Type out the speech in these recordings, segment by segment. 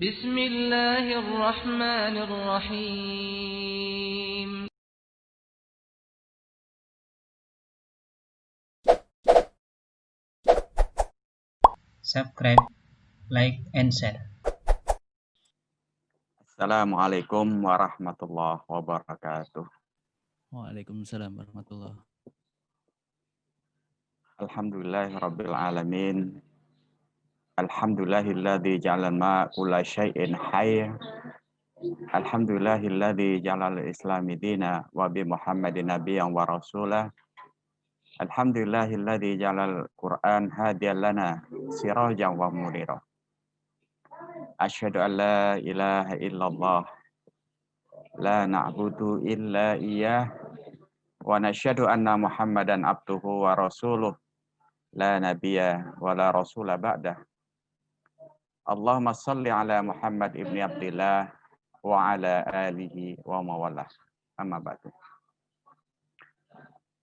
Bismillahirrahmanirrahim. Subscribe, like, and share. Assalamualaikum warahmatullahi wabarakatuh. Waalaikumsalam warahmatullahi. Alhamdulillahirabbil alamin. Alhamdulillahilladzi ja'alal ma'a kulla syai'in hayy. Alhamdulillahilladzi ja'alal islami dina wa bi Muhammadin nabiyyan wa rasulah. Alhamdulillahilladzi ja'alal Qur'an hadiyan lana sirajan wa munira. Asyhadu an la ilaha illallah la na'budu illa iyyah wa nasyhadu anna Muhammadan abduhu wa rasuluh la nabiyya wa la rasula ba'dah. Allahumma salli ala Muhammad ibni Abdillah wa ala alihi wa mawalah. Amma ba'du.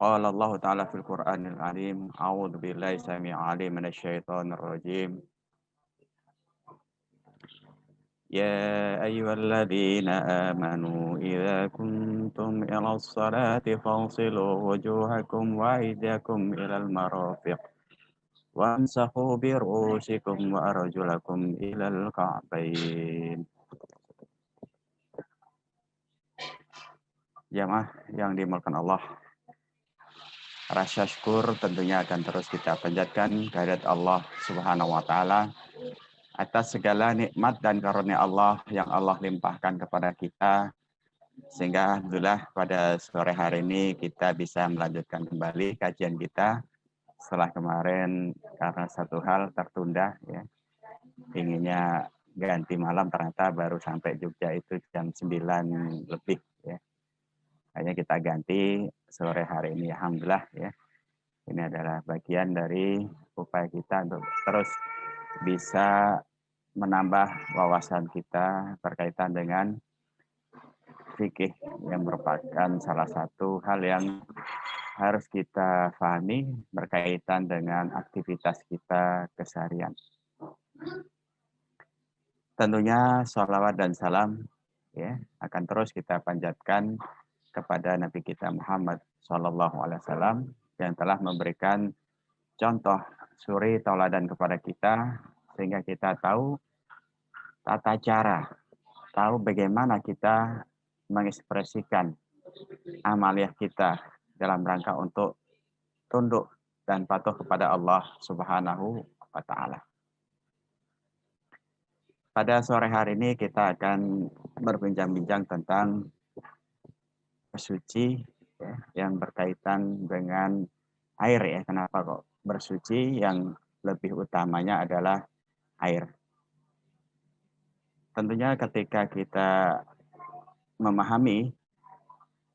Qala Allah Ta'ala fil Qur'anil Azim, a'udzu billahi samii'il 'aliim minasyaitonir rajim. يا أيها الذين آمنوا إذا كنتم إلى الصلاة فاغسلوا وجوهكم وأيديكم إلى المرافق وامسحوا برؤوسكم وأرجلكم إلى الكعبين. Jamaah yang dimuliakan Allah, rasa syukur tentunya akan terus kita panjatkan kehadirat Allah Subhanahu wa taala atas segala nikmat dan karunia Allah yang Allah limpahkan kepada kita, sehingga alhamdulillah pada sore hari ini kita bisa melanjutkan kembali kajian kita setelah kemarin karena satu hal tertunda, ya. Inginnya ganti malam, ternyata baru sampai Jogja itu jam 9 lebih, ya. Hanya kita ganti sore hari ini, alhamdulillah, ya. Ini adalah bagian dari upaya kita untuk terus bisa menambah wawasan kita berkaitan dengan fikih, yang merupakan salah satu hal yang harus kita pahami berkaitan dengan aktivitas kita keseharian. Tentunya sholawat dan salam, ya, akan terus kita panjatkan kepada Nabi kita Muhammad SAW yang telah memberikan contoh suri tauladan kepada kita, sehingga kita tahu tata cara, tahu bagaimana kita mengekspresikan amaliyah kita dalam rangka untuk tunduk dan patuh kepada Allah Subhanahu wa taala. Pada sore hari ini kita akan berbincang-bincang tentang bersuci, ya, yang berkaitan dengan air, ya. Kenapa kok bersuci? Yang lebih utamanya adalah air. Tentunya ketika kita memahami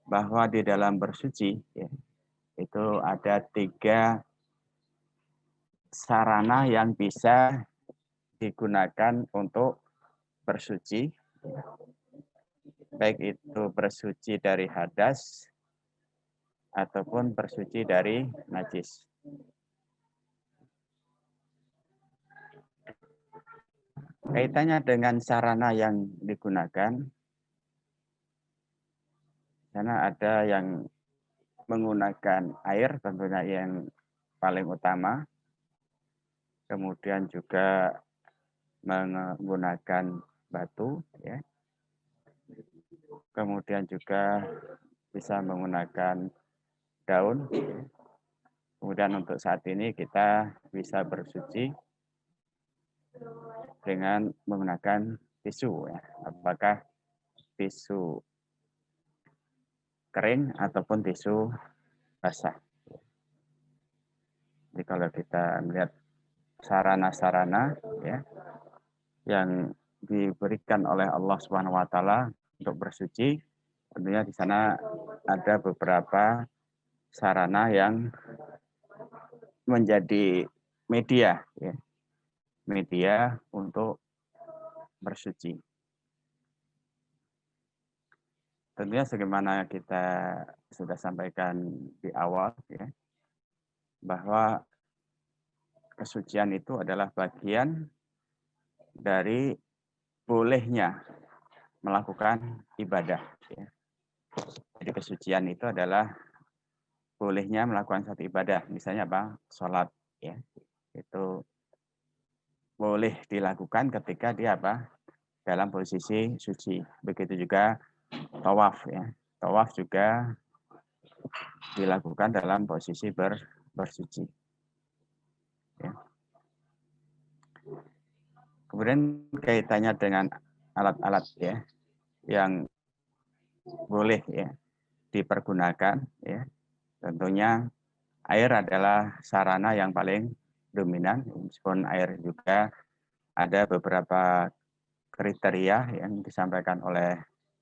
bahwa di dalam bersuci, ya, itu ada 3 sarana yang bisa digunakan untuk bersuci, ya. Baik itu bersuci dari hadas ataupun bersuci dari najis. Kaitannya dengan sarana yang digunakan, karena ada yang menggunakan air, tentunya yang paling utama. Kemudian juga menggunakan batu, ya. Kemudian juga bisa menggunakan daun. Kemudian untuk saat ini kita bisa bersuci dengan menggunakan tisu, ya. Apakah tisu kering ataupun tisu basah. Jadi kalau kita melihat sarana-sarana, ya, yang diberikan oleh Allah Subhanahu wa taala untuk bersuci, tentunya di sana ada beberapa sarana yang menjadi media, ya. Media untuk bersuci. Tentunya sebagaimana kita sudah sampaikan di awal, ya, bahwa kesucian itu adalah bagian dari bolehnya melakukan ibadah. Ya. Jadi kesucian itu adalah bolehnya melakukan satu ibadah. Misalnya apa? Sholat. Ya. Itu boleh dilakukan ketika dia apa? Dalam posisi suci. Begitu juga tawaf. Ya. Tawaf juga dilakukan dalam posisi bersuci. Ya. Kemudian kaitannya dengan alat-alat ya yang boleh ya dipergunakan ya. Tentunya air adalah sarana yang paling dominan, meskipun air juga ada beberapa kriteria yang disampaikan oleh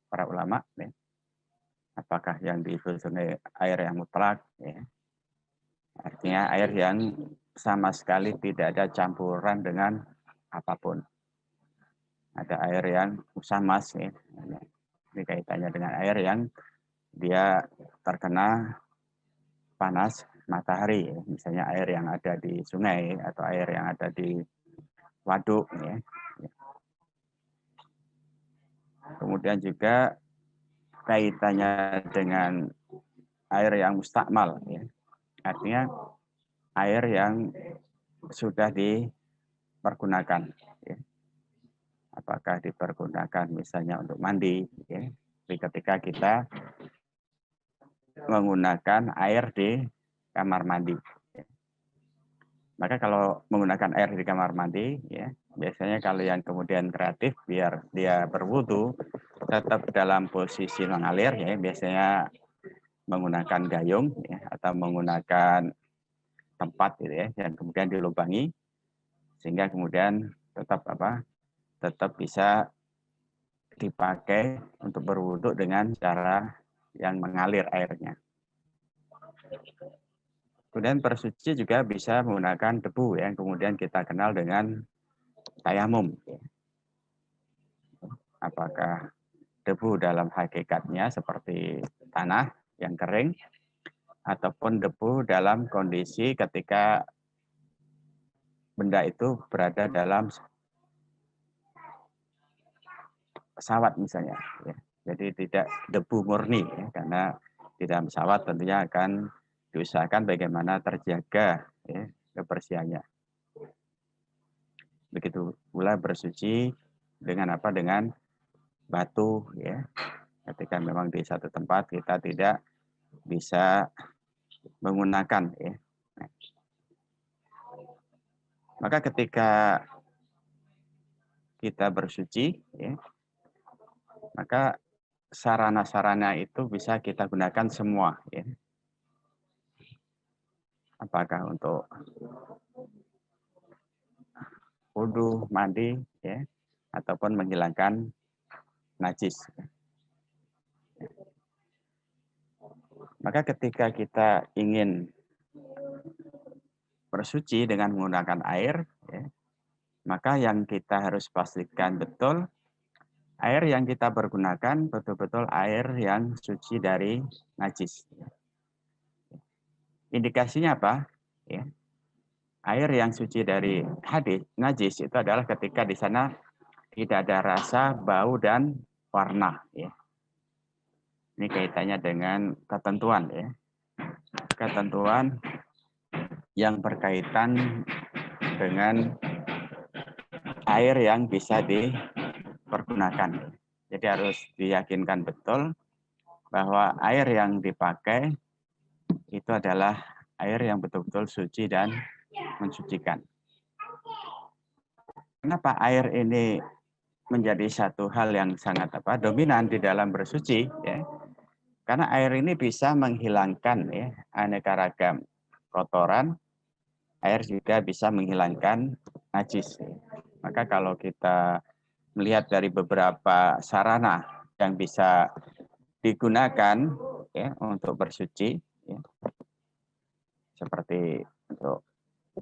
para ulama ya. Apakah yang disebut air yang mutlak ya. Artinya air yang sama sekali tidak ada campuran dengan apapun. Ada air yang musamas ya. Ini kaitannya dengan air yang dia terkena panas matahari, ya. Misalnya air yang ada di sungai atau air yang ada di waduk. Ya. Kemudian juga kaitannya dengan air yang mustakmal. Ya. Artinya air yang sudah dipergunakan. Ya. Apakah dipergunakan misalnya untuk mandi. Ya. Jadi ketika kita menggunakan air di kamar mandi. Maka kalau menggunakan air di kamar mandi, ya biasanya kalau yang kemudian kreatif biar dia berwudu tetap dalam posisi mengalir, ya biasanya menggunakan gayung, ya, atau menggunakan tempat, gitu ya, yang kemudian dilubangi sehingga kemudian tetap bisa dipakai untuk berwudu dengan cara yang mengalir airnya. Kemudian bersuci juga bisa menggunakan debu yang kemudian kita kenal dengan tayamum. Apakah debu dalam hakikatnya seperti tanah yang kering ataupun debu dalam kondisi ketika benda itu berada dalam pesawat misalnya. Ya. Jadi tidak debu murni ya, karena di dalam pesawat tentunya akan diusahakan bagaimana terjaga ya, kebersihannya. Begitu pula bersuci dengan apa? Dengan batu ya. Ketika memang di satu tempat kita tidak bisa menggunakan ya. Maka ketika kita bersuci ya, maka sarana-sarana itu bisa kita gunakan semua ya. Apakah untuk wudu, mandi ya, ataupun menghilangkan najis. Maka ketika kita ingin bersuci dengan menggunakan air ya, maka yang kita harus pastikan betul air yang kita pergunakan betul-betul air yang suci dari najis. Indikasinya apa? Ya. Air yang suci dari najis itu adalah ketika di sana tidak ada rasa, bau, dan warna. Ya. Ini kaitannya dengan ketentuan. Ya. Ketentuan yang berkaitan dengan air yang bisa dipergunakan. Jadi harus diyakinkan betul bahwa air yang dipakai itu adalah air yang betul-betul suci dan mensucikan. Kenapa air ini menjadi satu hal yang sangat dominan di dalam bersuci? Ya? Karena air ini bisa menghilangkan ya, aneka ragam kotoran. Air juga bisa menghilangkan najis. Maka kalau kita melihat dari beberapa sarana yang bisa digunakan ya, untuk bersuci, ya, seperti untuk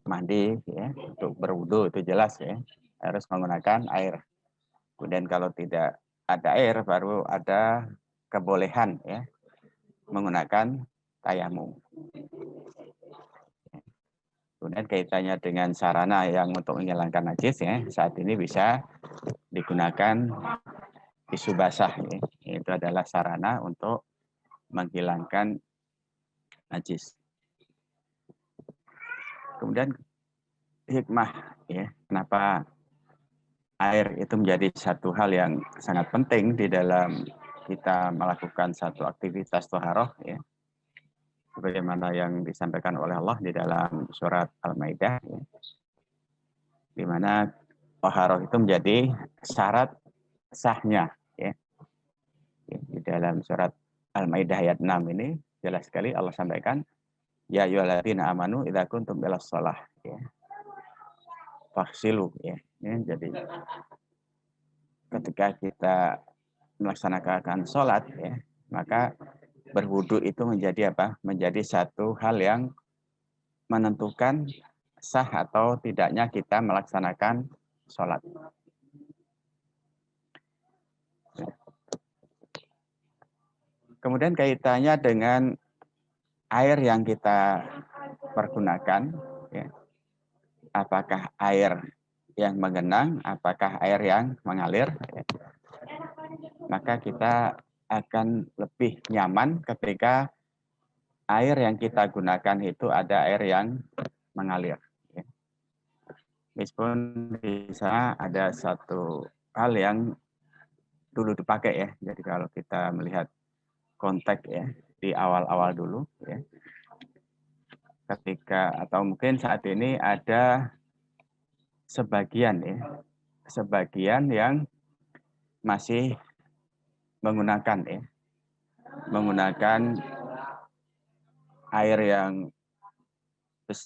mandi, ya, untuk berwudu itu jelas ya harus menggunakan air. Kemudian kalau tidak ada air baru ada kebolehan ya menggunakan tayamum. Kemudian kaitannya dengan sarana yang untuk menghilangkan najis ya, saat ini bisa digunakan tisu basah ya. Itu adalah sarana untuk menghilangkan najis. Kemudian hikmah ya, kenapa air itu menjadi satu hal yang sangat penting di dalam kita melakukan satu aktivitas toharoh ya. Sebagaimana yang disampaikan oleh Allah di dalam surat Al-Maidah ya, di mana toharoh itu menjadi syarat sahnya ya. Di dalam surat Al-Maidah ayat 6 ini jelas sekali Allah sampaikan, ya ayyuhalladzina amanu idza kuntum ilas shalah ya. Faghsilu ya. Jadi ketika kita melaksanakan sholat ya, maka berwudu itu menjadi apa? Menjadi satu hal yang menentukan sah atau tidaknya kita melaksanakan sholat. Kemudian kaitannya dengan air yang kita pergunakan, ya. Apakah air yang menggenang, apakah air yang mengalir, ya. Maka kita akan lebih nyaman ketika air yang kita gunakan itu ada air yang mengalir. Ya. Meskipun di sana ada satu hal yang dulu dipakai ya. Jadi kalau kita melihat konteks ya di awal-awal dulu ya. Ketika atau mungkin saat ini ada sebagian yang masih menggunakan air yang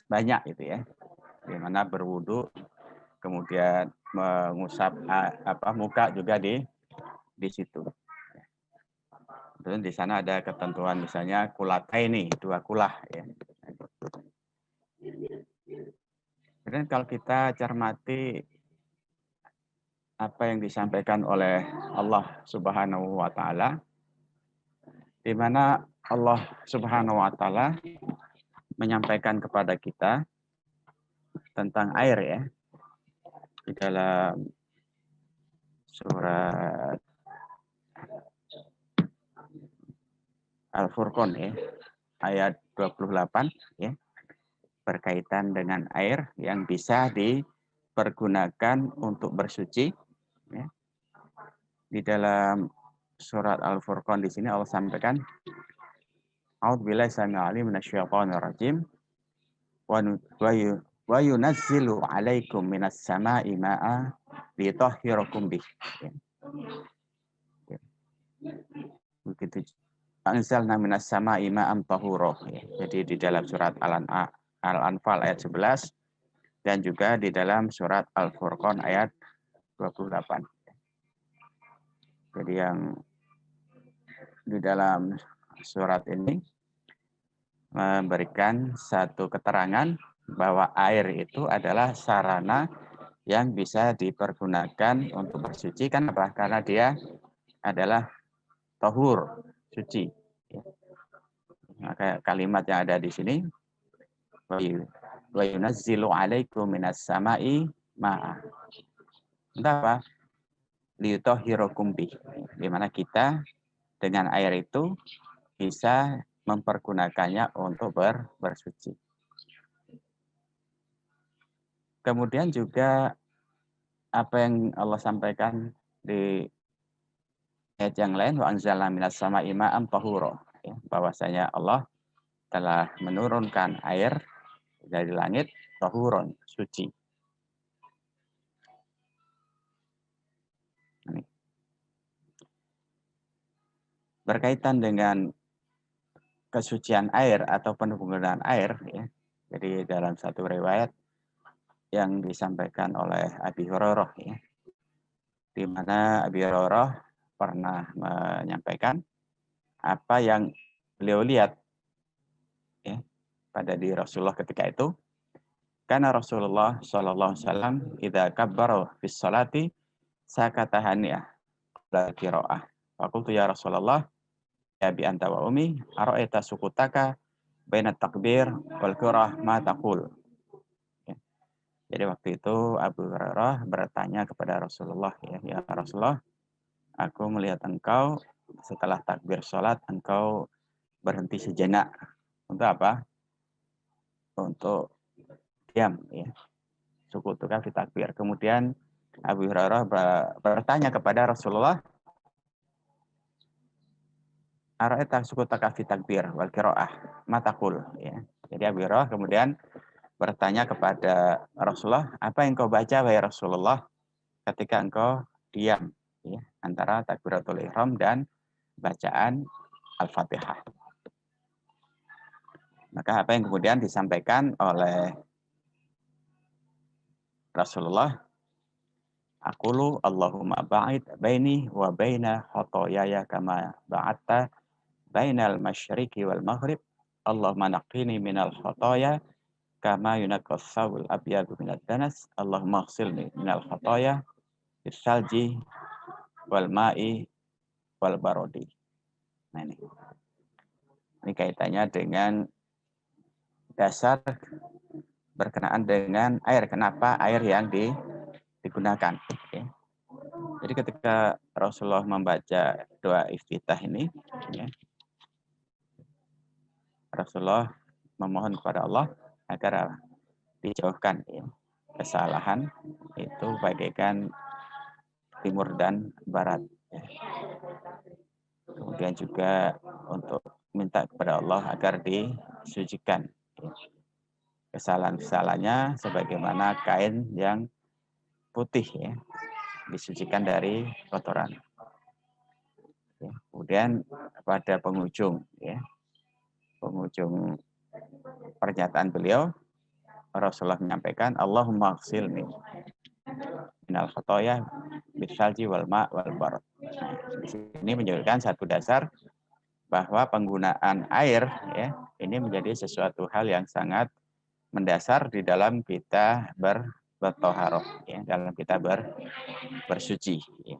banyak itu ya, di mana berwudu kemudian mengusap muka juga di situ. Dan di sana ada ketentuan misalnya kulataini, 2 kulah ya. Dan kalau kita cermati apa yang disampaikan oleh Allah Subhanahu wa taala, di mana Allah Subhanahu wa taala menyampaikan kepada kita tentang air ya, di dalam surat Al-Furqan ya, ayat 28 ya, berkaitan dengan air yang bisa dipergunakan untuk bersuci ya. Di dalam surat Al-Furqan di sini Allah sampaikan, A'udzubillahi samii'il 'aliim minasyaitonir rajim wa yunazzilu 'alaikum minas samaa'i maa'a litahhirakum bih. Begitu. Anzalna minas samaa'i ma'an tahura. Jadi di dalam surat Al-Anfal ayat 11 dan juga di dalam surat Al-Furqan ayat 28. Jadi yang di dalam surat ini memberikan satu keterangan bahwa air itu adalah sarana yang bisa dipergunakan untuk bersuci. Kenapa? Karena dia adalah tahur, suci. Maka kalimat yang ada di sini, wa yunazzilu 'alaikum minas sama'i ma'a. Entah apa? Liyutahhirakum bih. Di mana kita dengan air itu bisa mempergunakannya untuk bersuci. Kemudian juga apa yang Allah sampaikan di ayat yang lain, wa anzalna minas sama'i ma'an tahura, ya, bahwasanya Allah telah menurunkan air dari langit tahuron, suci. Berkaitan dengan kesucian air atau penggunaan air ya. Jadi dalam satu riwayat yang disampaikan oleh Abi Hurairah ya, di mana Abi Hurairah pernah menyampaikan apa yang beliau lihat ya pada diri Rasulullah ketika itu. Karena Rasulullah sallallahu alaihi wasallam idza kabbara fis salati sakata haniyah la qiraah. Faqultu ya Rasulullah ya bi anta wa umi ara'aita sukutaka baina takbir wal qiraah ma taqul. Jadi waktu itu Abu Hurairah bertanya kepada Rasulullah, ya Rasulullah, aku melihat engkau setelah takbir sholat, engkau berhenti sejenak. Untuk apa? Untuk diam, ya. Sukutuka fi takbir. Kemudian Abu Hurairah bertanya kepada Rasulullah, Ara'aita sukutaka fi takbir wal qiraah, mataqul, ya. Jadi Abu Hurairah kemudian bertanya kepada Rasulullah, apa yang kau baca wahai Rasulullah ketika engkau diam, ya, antara takbiratul ihram dan bacaan Al-Fatihah. Maka apa yang kemudian disampaikan oleh Rasulullah, aqulu Allahumma ba'id baini wa baina khotoyaya kama ba'atta bainal masyriqi wal maghrib. Allahumma naqqini minal khotoya kama yunaqqas thawbul abyadu minad danas. Allahumma ighsilni minal khotoya bisalji wal ma'i wal barodi. Nah, ini kaitannya dengan dasar berkenaan dengan air. Kenapa air yang digunakan? Okay. Jadi ketika Rasulullah membaca doa iftitah ini, ya, Rasulullah memohon kepada Allah agar dijauhkan, ya, kesalahan itu bagaikan timur dan barat. Ya. Kemudian juga untuk minta kepada Allah agar disucikan, ya, kesalahan-kesalahannya sebagaimana kain yang putih, ya, disucikan dari kotoran. Ya, kemudian pada penghujung, ya, penghujung pernyataan beliau, Rasulullah menyampaikan, Allahumma ighsilni minal khotoya bisalji wal ma' wal barad. Di sini menunjukkan satu dasar bahwa penggunaan air, ya, ini menjadi sesuatu hal yang sangat mendasar di dalam kita bertoharoh, ya, dalam kita bersuci. Ya.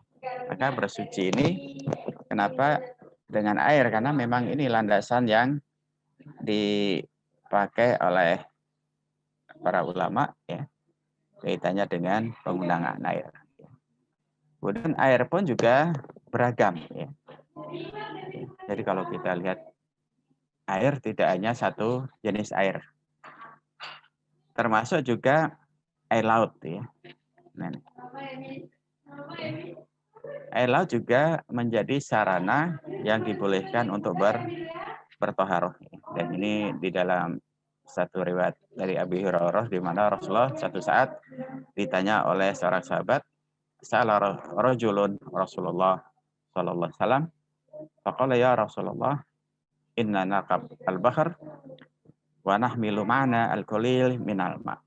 Maka bersuci ini kenapa dengan air? Karena memang ini landasan yang dipakai oleh para ulama, ya, kaitannya dengan penggunaan air. Kemudian air pun juga beragam, ya. Jadi kalau kita lihat air tidak hanya satu jenis air, termasuk juga air laut, ya. Nah, air laut juga menjadi sarana yang dibolehkan untuk bertoharoh. Dan ini di dalam satu riwayat dari Abi Hurairah di mana Rasulullah satu saat ditanya oleh seorang sahabat, "Sa'ala rajulun Rasulullah sallallahu alaihi wasallam, faqala ya Rasulullah, inna naqab al-bahr wa nahmilu ma'ana al-qalil minal ma'.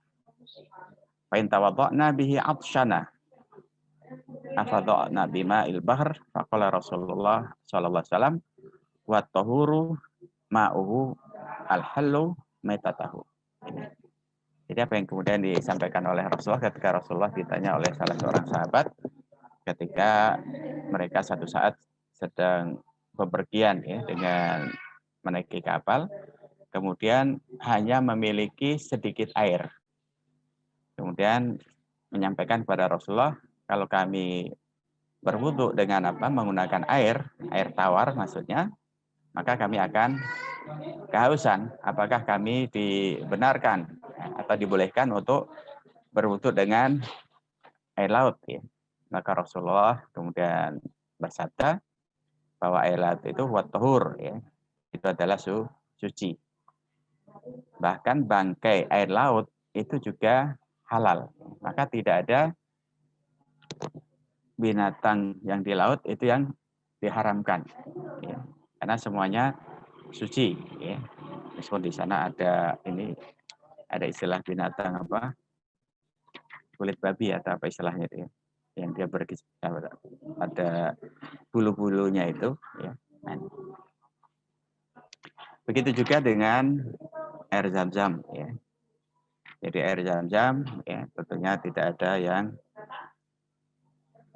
Fa in tawadda'na bihi 'atshana afadha'na bima'il bahr." Faqala Rasulullah sallallahu alaihi wasallam, "Wa tahuru ma'uhu al-hallu maitatahu." Jadi apa yang kemudian disampaikan oleh Rasulullah ketika Rasulullah ditanya oleh salah seorang sahabat ketika mereka satu saat sedang bepergian, ya, dengan menaiki kapal, kemudian hanya memiliki sedikit air. Kemudian menyampaikan kepada Rasulullah, kalau kami berwudu dengan menggunakan air tawar maksudnya, maka kami akan kehausan. Apakah kami dibenarkan atau dibolehkan untuk berwudu dengan air laut, ya? Maka Rasulullah kemudian bersabda bahwa air laut itu wat-tahur, ya. Itu adalah suci. Bahkan bangkai air laut itu juga halal. Maka tidak ada binatang yang di laut itu yang diharamkan, ya. Karena semuanya suci, ya. Meskipun di sana ada istilah binatang kulit babi atau apa istilahnya itu, ya, yang dia ada bulu-bulunya itu, ya. Nah, begitu juga dengan air zam-zam, ya. Jadi air zam-zam, ya, tentunya tidak ada yang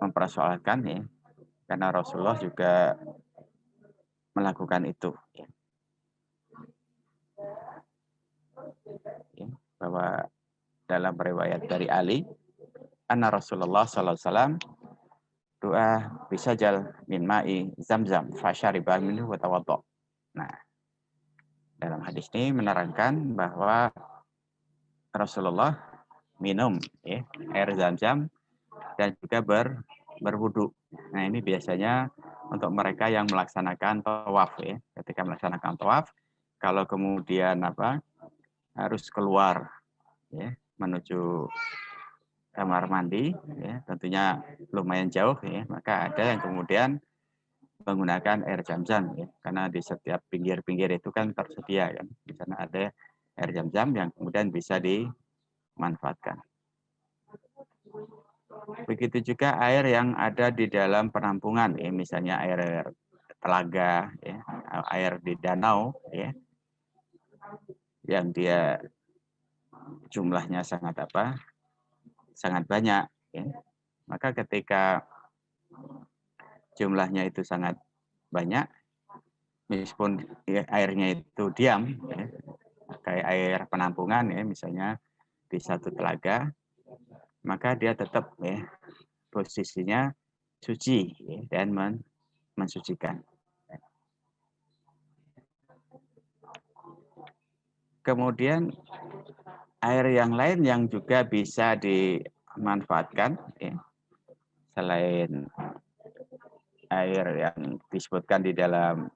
mempersoalkan, ya, karena Rasulullah juga melakukan itu, ya. Ya, bahwa dalam riwayat dari Ali, anna Rasulullah sallallahu alaihi wasallam doa bisajal min ma'i zamzam fasyariba minhu wa tawaddo. Nah, dalam hadis ini menerangkan bahwa Rasulullah minum ya, air zam-zam dan juga berwudu. Nah, ini biasanya untuk mereka yang melaksanakan tawaf ya. Ketika melaksanakan tawaf, kalau kemudian harus keluar ya, menuju kamar mandi ya, tentunya lumayan jauh ya, maka ada yang kemudian menggunakan air zam-zam ya, karena di setiap pinggir-pinggir itu kan tersedia kan, di sana ada air zam-zam yang kemudian bisa dimanfaatkan. Begitu juga air yang ada di dalam penampungan ya, misalnya air telaga ya, air di danau ya, yang dia jumlahnya sangat banyak ya. Maka ketika jumlahnya itu sangat banyak, meskipun ya, airnya itu diam ya, kayak air penampungan ya, misalnya di satu telaga, maka dia tetap ya posisinya suci ya, dan mensucikan. Kemudian air yang lain yang juga bisa dimanfaatkan ya, selain air yang disebutkan di dalam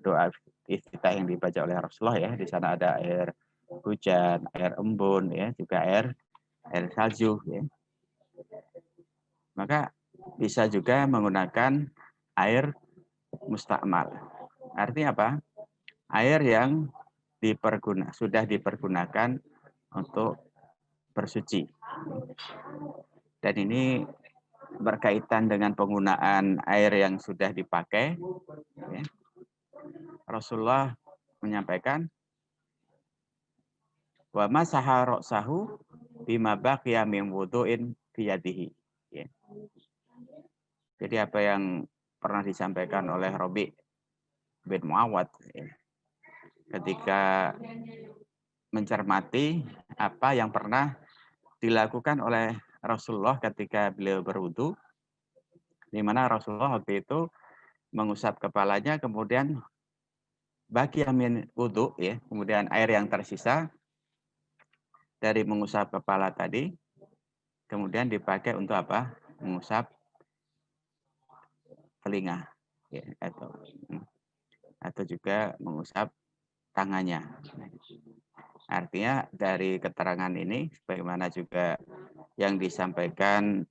doa iftitah yang dibaca oleh Rasulullah ya, di sana ada air hujan, air embun ya, juga air salju ya. Maka bisa juga menggunakan air mustakmal. Artinya apa? Air yang sudah dipergunakan untuk bersuci. Dan ini berkaitan dengan penggunaan air yang sudah dipakai. Ya. Rasulullah menyampaikan, wa masaha ra'sahu bima baqiya min wudu'in biyadihi. Ya. Jadi apa yang pernah disampaikan oleh Rabi bin Muawad ya, ketika mencermati apa yang pernah dilakukan oleh Rasulullah ketika beliau berwudu, di mana Rasulullah waktu itu mengusap kepalanya, kemudian bagi amin wudu ya, kemudian air yang tersisa dari mengusap kepala tadi, kemudian dipakai untuk apa? Mengusap telinga ya, atau juga mengusap tangannya. Artinya dari keterangan ini, sebagaimana juga yang disampaikan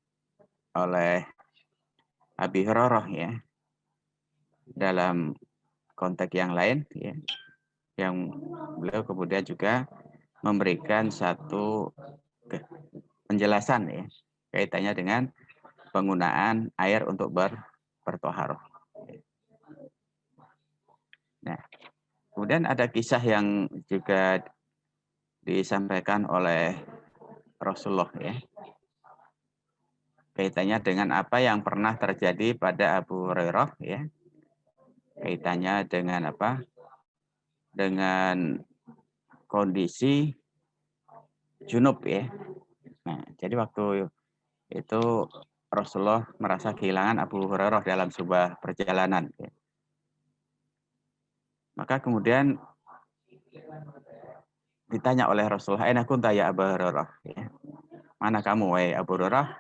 oleh Abi Hurairah ya, dalam konteks yang lain ya, yang beliau kemudian juga memberikan satu penjelasan ya, kaitannya dengan penggunaan air untuk bertoharoh. Nah, kemudian ada kisah yang juga disampaikan oleh Rasulullah ya, kaitannya dengan apa yang pernah terjadi pada Abu Hurairah ya, kaitannya dengan apa? Dengan kondisi junub ya. Nah, jadi waktu itu Rasulullah merasa kehilangan Abu Hurairah dalam sebuah perjalanan ya. Maka kemudian ditanya oleh Rasulullah, "Aina kunta ya Abu Hurairah?" Ya. Mana kamu wahai Abu Hurairah?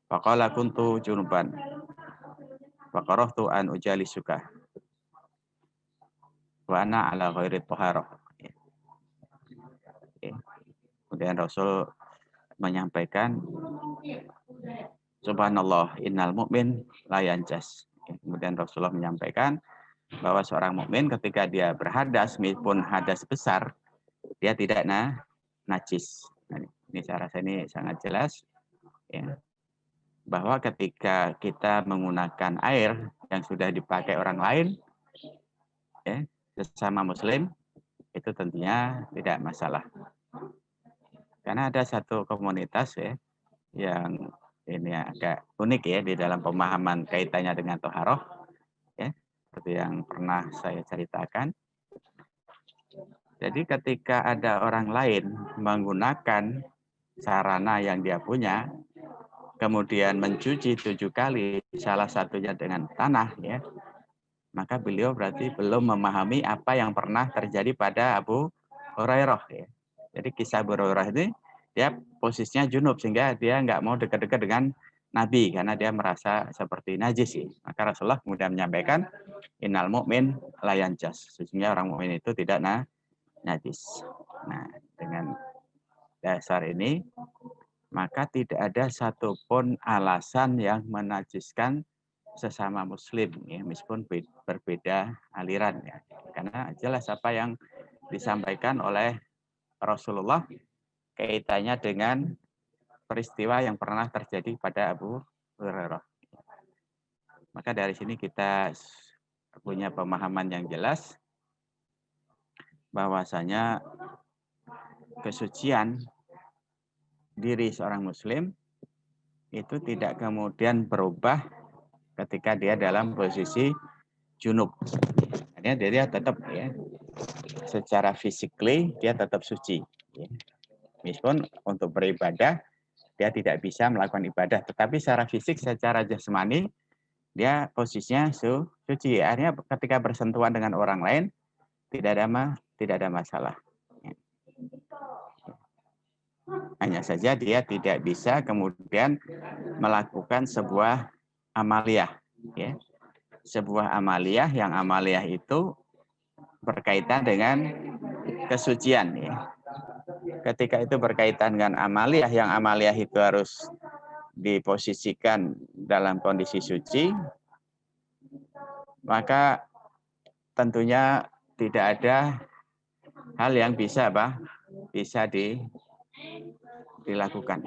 Faqala kuntu junuban. Faqarahtu an ujalisuka. Wa ana ala ghairi thaharah. Ya. Kemudian Rasul menyampaikan, Subhanallah, innal mu'min la yanjas. Kemudian Rasulullah menyampaikan bahwa seorang mukmin ketika dia berhadas, meskipun hadas besar, dia tidak najis. Nah, ini saya rasa ini sangat jelas ya, bahwa ketika kita menggunakan air yang sudah dipakai orang lain ya, sesama muslim, itu tentunya tidak masalah. Karena ada satu komunitas ya yang ini agak unik ya di dalam pemahaman kaitannya dengan toharoh ya, seperti yang pernah saya ceritakan. Jadi ketika ada orang lain menggunakan sarana yang dia punya, kemudian mencuci 7 kali, salah satunya dengan tanah, ya, maka beliau berarti belum memahami apa yang pernah terjadi pada Abu Hurairah. Ya. Jadi kisah Abu Hurairah ini dia posisinya junub sehingga dia nggak mau dekat-dekat dengan Nabi karena dia merasa seperti najis. Ya. Maka Rasulullah kemudian menyampaikan innal mu'min la yanjas. Sesungguhnya orang mukmin itu tidak najis. Nah, dengan dasar ini maka tidak ada satupun alasan yang menajiskan sesama muslim, ya, meskipun berbeda aliran, ya. Karena jelas apa yang disampaikan oleh Rasulullah kaitannya dengan peristiwa yang pernah terjadi pada Abu Hurairah. Maka dari sini kita punya pemahaman yang jelas bahwasanya kesucian diri seorang muslim itu tidak kemudian berubah ketika dia dalam posisi junub. Artinya dia tetap, ya, secara physically dia tetap suci. Ya. Meskipun untuk beribadah dia tidak bisa melakukan ibadah, tetapi secara fisik, secara jasmani dia posisinya suci. Artinya ketika bersentuhan dengan orang lain tidak ada masalah. Hanya saja dia tidak bisa kemudian melakukan sebuah amaliyah, ya. Sebuah amaliyah yang amaliyah itu berkaitan dengan kesucian, ya. Ketika itu berkaitan dengan amaliyah, yang amaliyah itu harus diposisikan dalam kondisi suci, maka tentunya tidak ada hal yang bisa dilakukan.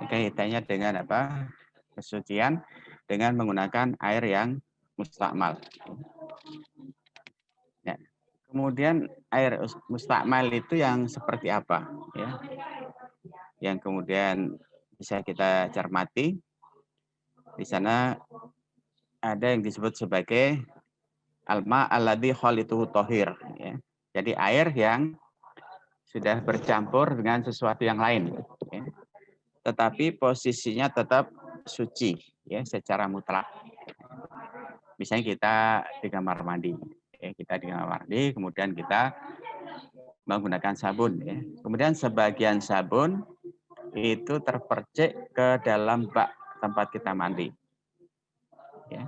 Kaitannya dengan apa? Kesucian dengan menggunakan air yang mustakmal. Ya. Kemudian air mustakmal itu yang seperti apa? Ya. Yang kemudian bisa kita cermati. Di sana ada yang disebut sebagai alma alladhi khalituhu tohir. Ya. Jadi air yang sudah bercampur dengan sesuatu yang lain. Ya. Tetapi posisinya tetap suci, ya, secara mutlak. Misalnya kita di kamar mandi, ya, kita di kamar mandi, kemudian kita menggunakan sabun, ya. Kemudian sebagian sabun itu terpercik ke dalam bak tempat kita mandi, ya.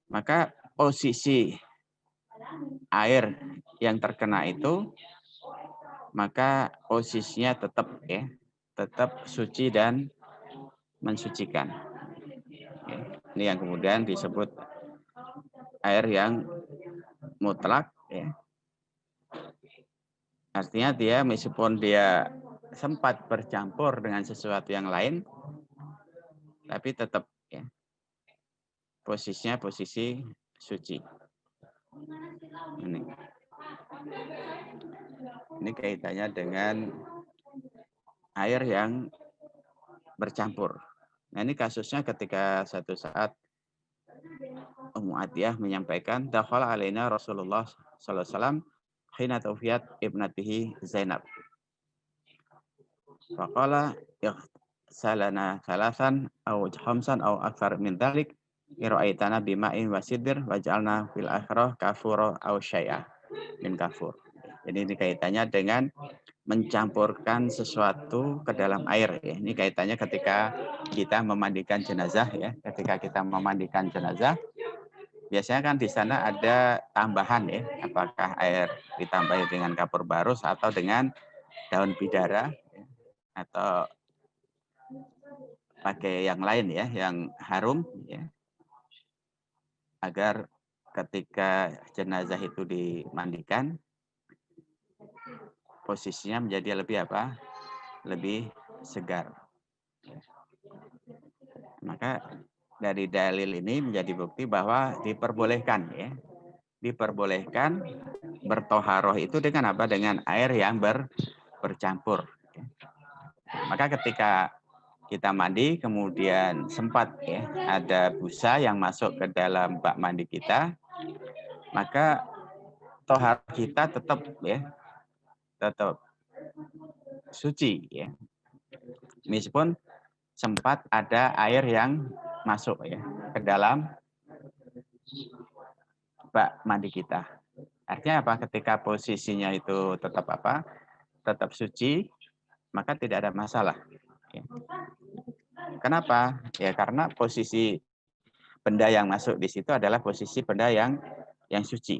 Maka posisi air yang terkena itu, maka posisinya tetap, ya, tetap suci dan mensucikan. Ya. Ini yang kemudian disebut air yang mutlak, ya. Artinya dia meskipun dia sempat bercampur dengan sesuatu yang lain, tapi tetap, ya, posisinya posisi suci. Ini kaitannya dengan air yang bercampur. Nah, ini kasusnya ketika satu saat Ummu Atiyah menyampaikan, dakhala alaina Rasulullah sallallahu alaihi wasallam hina tawfiyat ibnatihi Zainab. Faqala salana salasan aw khamsan aw akthar min dzalik ira'aitana bima'in wa sidr waj'alna fil akhirah kafura aw syai'a min kafur. Jadi ini kaitannya dengan mencampurkan sesuatu ke dalam air, ya. Ini kaitannya ketika kita memandikan jenazah, ya. Ketika kita memandikan jenazah, biasanya kan di sana ada tambahan, ya. Apakah air ditambahi dengan kapur barus atau dengan daun bidara, ya, atau pakai yang lain, ya, yang harum, ya. Agar ketika jenazah itu dimandikan, posisinya menjadi lebih apa? Lebih segar. Maka dari dalil ini menjadi bukti bahwa diperbolehkan, ya. Diperbolehkan bertoharoh itu dengan apa? Dengan air yang bercampur. Ya. Maka ketika kita mandi, kemudian sempat ya ada busa yang masuk ke dalam bak mandi kita, maka tohar kita tetap suci ya. Meskipun sempat ada air yang masuk ya ke dalam bak mandi kita. Artinya apa? Ketika posisinya itu tetap tetap suci, maka tidak ada masalah. Ya. Kenapa? Ya karena posisi benda yang masuk di situ adalah posisi benda yang suci.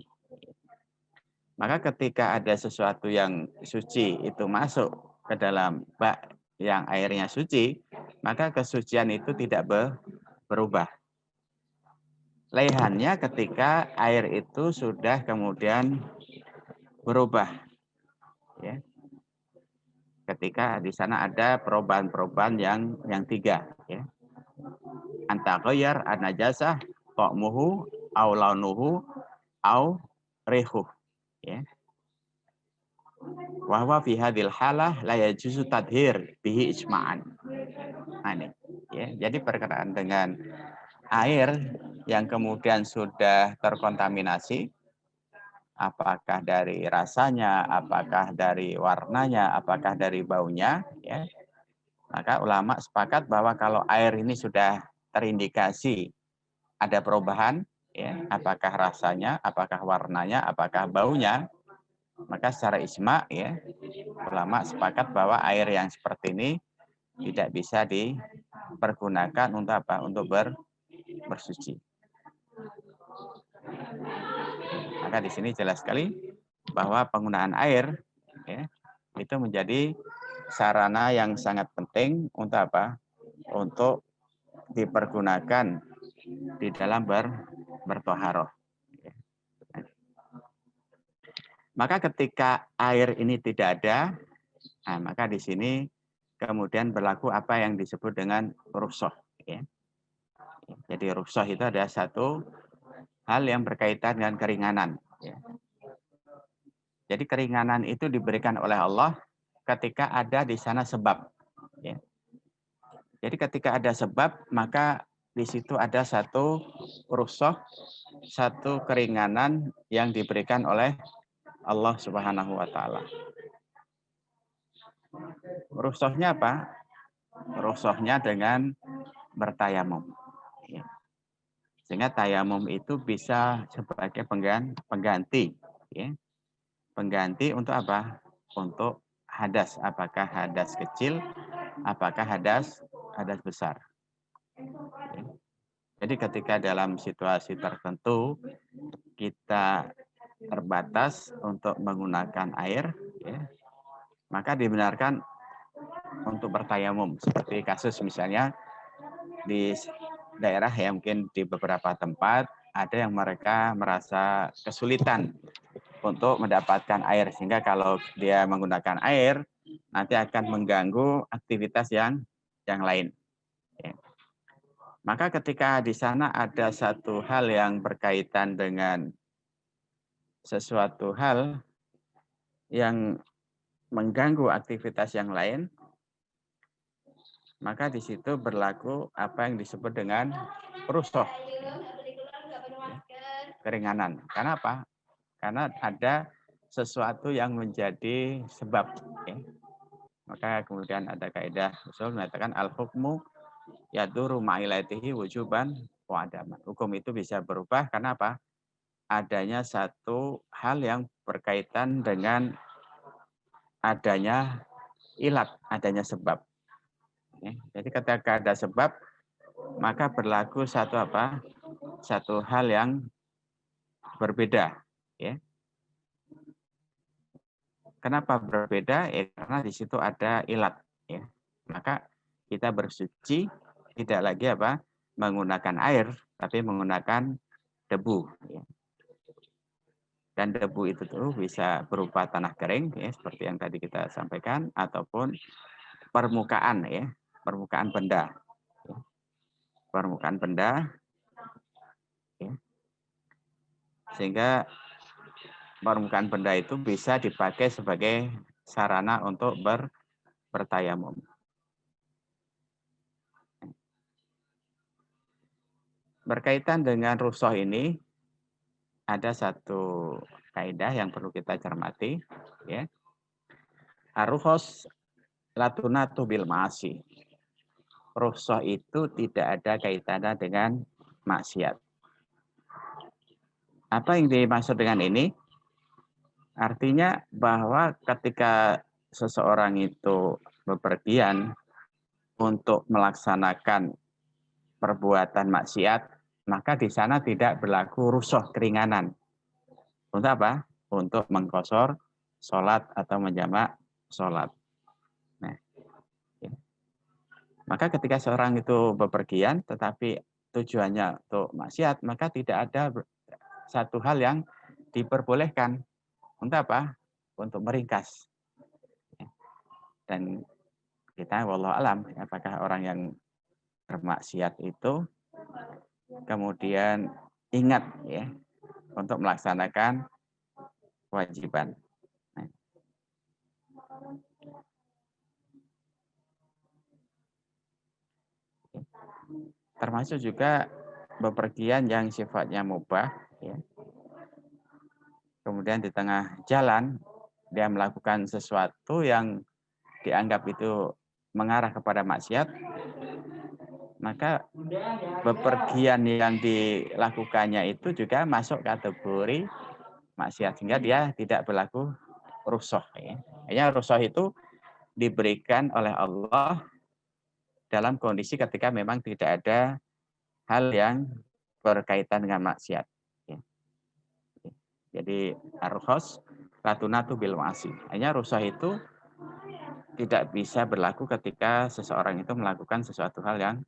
Maka ketika ada sesuatu yang suci itu masuk ke dalam bak yang airnya suci, maka kesucian itu tidak berubah. Lehannya ketika air itu sudah kemudian berubah. Ya. Ketika di sana ada perubahan-perubahan yang tiga. Ya. Antaghayyar an-najasah ta'muhu au launuhu au rihuh. Ya. Wa huwa fi hadhil halah la yajuzu tadhir bihi ijma'an. Nah, ini. Ya. Jadi berkenaan dengan air yang kemudian sudah terkontaminasi, apakah dari rasanya, apakah dari warnanya, apakah dari baunya, ya. Maka ulama sepakat bahwa kalau air ini sudah terindikasi ada perubahan, ya, apakah rasanya, apakah warnanya, apakah baunya, maka secara ijma, ya, ulama sepakat bahwa air yang seperti ini tidak bisa dipergunakan untuk apa? Untuk bersuci. Maka di sini jelas sekali bahwa penggunaan air ya, itu menjadi sarana yang sangat penting untuk apa? Untuk dipergunakan di dalam bertoharoh. Maka ketika air ini tidak ada, nah maka di sini kemudian berlaku apa yang disebut dengan rukhsah. Ya. Jadi rukhsah itu ada satu hal yang berkaitan dengan keringanan. Ya. Jadi keringanan itu diberikan oleh Allah ketika ada di sana sebab. Ya. Jadi ketika ada sebab, maka di situ ada satu rukhsah, satu keringanan yang diberikan oleh Allah Subhanahu wa taala. Rukhsahnya apa? Rukhsahnya dengan bertayamum. Ya. Sehingga tayamum itu bisa sebagai pengganti. Ya. Pengganti untuk apa? Untuk hadas. Apakah hadas kecil, apakah hadas besar. Ya. Jadi ketika dalam situasi tertentu kita terbatas untuk menggunakan air, ya, maka dibenarkan untuk bertayamum. Seperti kasus misalnya di daerah yang mungkin di beberapa tempat ada yang mereka merasa kesulitan untuk mendapatkan air, sehingga kalau dia menggunakan air nanti akan mengganggu aktivitas yang lain. Ya. Maka ketika di sana ada satu hal yang berkaitan dengan sesuatu hal yang mengganggu aktivitas yang lain, maka di situ berlaku apa yang disebut dengan rukhsah, keringanan. Karena apa? Karena ada sesuatu yang menjadi sebab. Ya. Maka kemudian ada kaidah usul mengatakan al-hukmu yaduru ma'ilatihi wujuban wa adaman. Hukum itu bisa berubah karena apa? Adanya satu hal yang berkaitan dengan adanya ilat, adanya sebab. Ya. Jadi ketika ada sebab, maka berlaku satu apa? Satu hal yang berbeda. Ya. Kenapa berbeda? Ya, karena di situ ada ilat. Ya. Maka kita bersuci tidak lagi apa? Menggunakan air, tapi menggunakan debu. Ya. Dan debu itu tuh bisa berupa tanah kering, ya, seperti yang tadi kita sampaikan, ataupun permukaan, ya, permukaan benda. Ya. Permukaan benda, ya. Sehingga permukaan benda itu bisa dipakai sebagai sarana untuk bertayamum. berkaitan dengan rukhsah ini ada satu kaidah yang perlu kita cermati, ya. Ar-rukhsah la tunatu bil ma'asi. Rukhsah itu tidak ada kaitannya dengan maksiat. Apa yang dimaksud dengan ini? Artinya bahwa ketika seseorang itu bepergian untuk melaksanakan perbuatan maksiat, maka di sana tidak berlaku rukhsah keringanan. Untuk apa? Untuk mengqashar sholat atau menjamak sholat. Nah, ya. Maka ketika seorang itu bepergian tetapi tujuannya untuk maksiat, maka tidak ada satu hal yang diperbolehkan. Untuk apa? Untuk meringkas. Dan kita wallahu alam, apakah orang yang bermaksiat itu kemudian ingat ya untuk melaksanakan kewajiban. Nah. Termasuk juga bepergian yang sifatnya mubah, ya. Kemudian di tengah jalan dia melakukan sesuatu yang dianggap itu mengarah kepada maksiat, maka bepergian yang dilakukannya itu juga masuk kategori maksiat, sehingga dia tidak berlaku rukhsah. Ya. Hanya rukhsah itu diberikan oleh Allah dalam kondisi ketika memang tidak ada hal yang berkaitan dengan maksiat. Ya. Jadi ar-rukhsah la tunatu bil ma'asi. Hanya rukhsah itu tidak bisa berlaku ketika seseorang itu melakukan sesuatu hal yang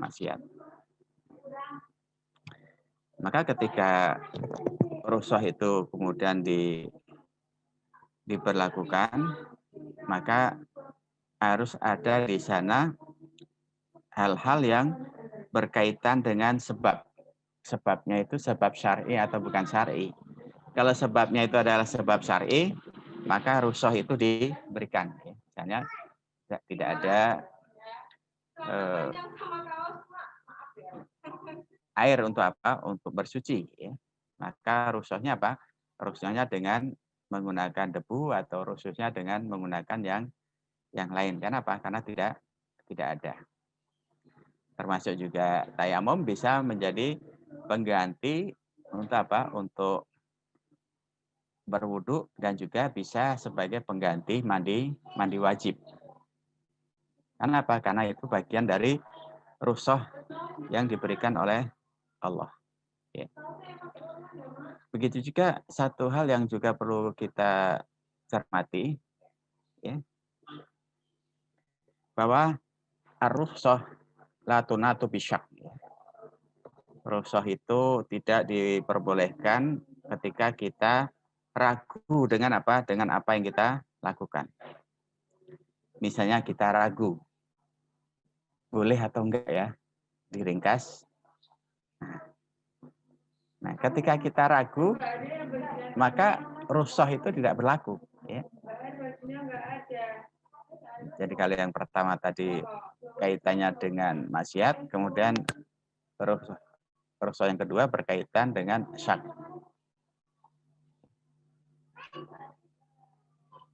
maksiat. Maka ketika rukhsah itu kemudian diberlakukan, maka harus ada di sana hal-hal yang berkaitan dengan sebab. Sebabnya itu sebab syar'i atau bukan syar'i. Kalau sebabnya itu adalah sebab syar'i, maka rukhsah itu diberikan. Misalnya tidak ada air untuk apa? Untuk bersuci. Ya. Maka rukhsahnya apa? Rukhsahnya dengan menggunakan debu atau rukhsahnya dengan menggunakan yang lain. Kenapa? Karena tidak ada. Termasuk juga tayamum bisa menjadi pengganti untuk apa? Untuk berwudu dan juga bisa sebagai pengganti mandi wajib. Karena apa? Karena itu bagian dari rukhsah yang diberikan oleh Allah. Ya. Begitu juga satu hal yang juga perlu kita cermati, ya, bahwa ar-rukhsah la tunatu bisyak. Rukhsah itu tidak diperbolehkan ketika kita ragu dengan apa? Dengan apa yang kita lakukan. Misalnya kita ragu, boleh atau enggak ya diringkas. Nah, ketika kita ragu, maka rukhsah itu tidak berlaku. Ya. Jadi kalau yang pertama tadi kaitannya dengan maksiat, kemudian rukhsah yang kedua berkaitan dengan syak.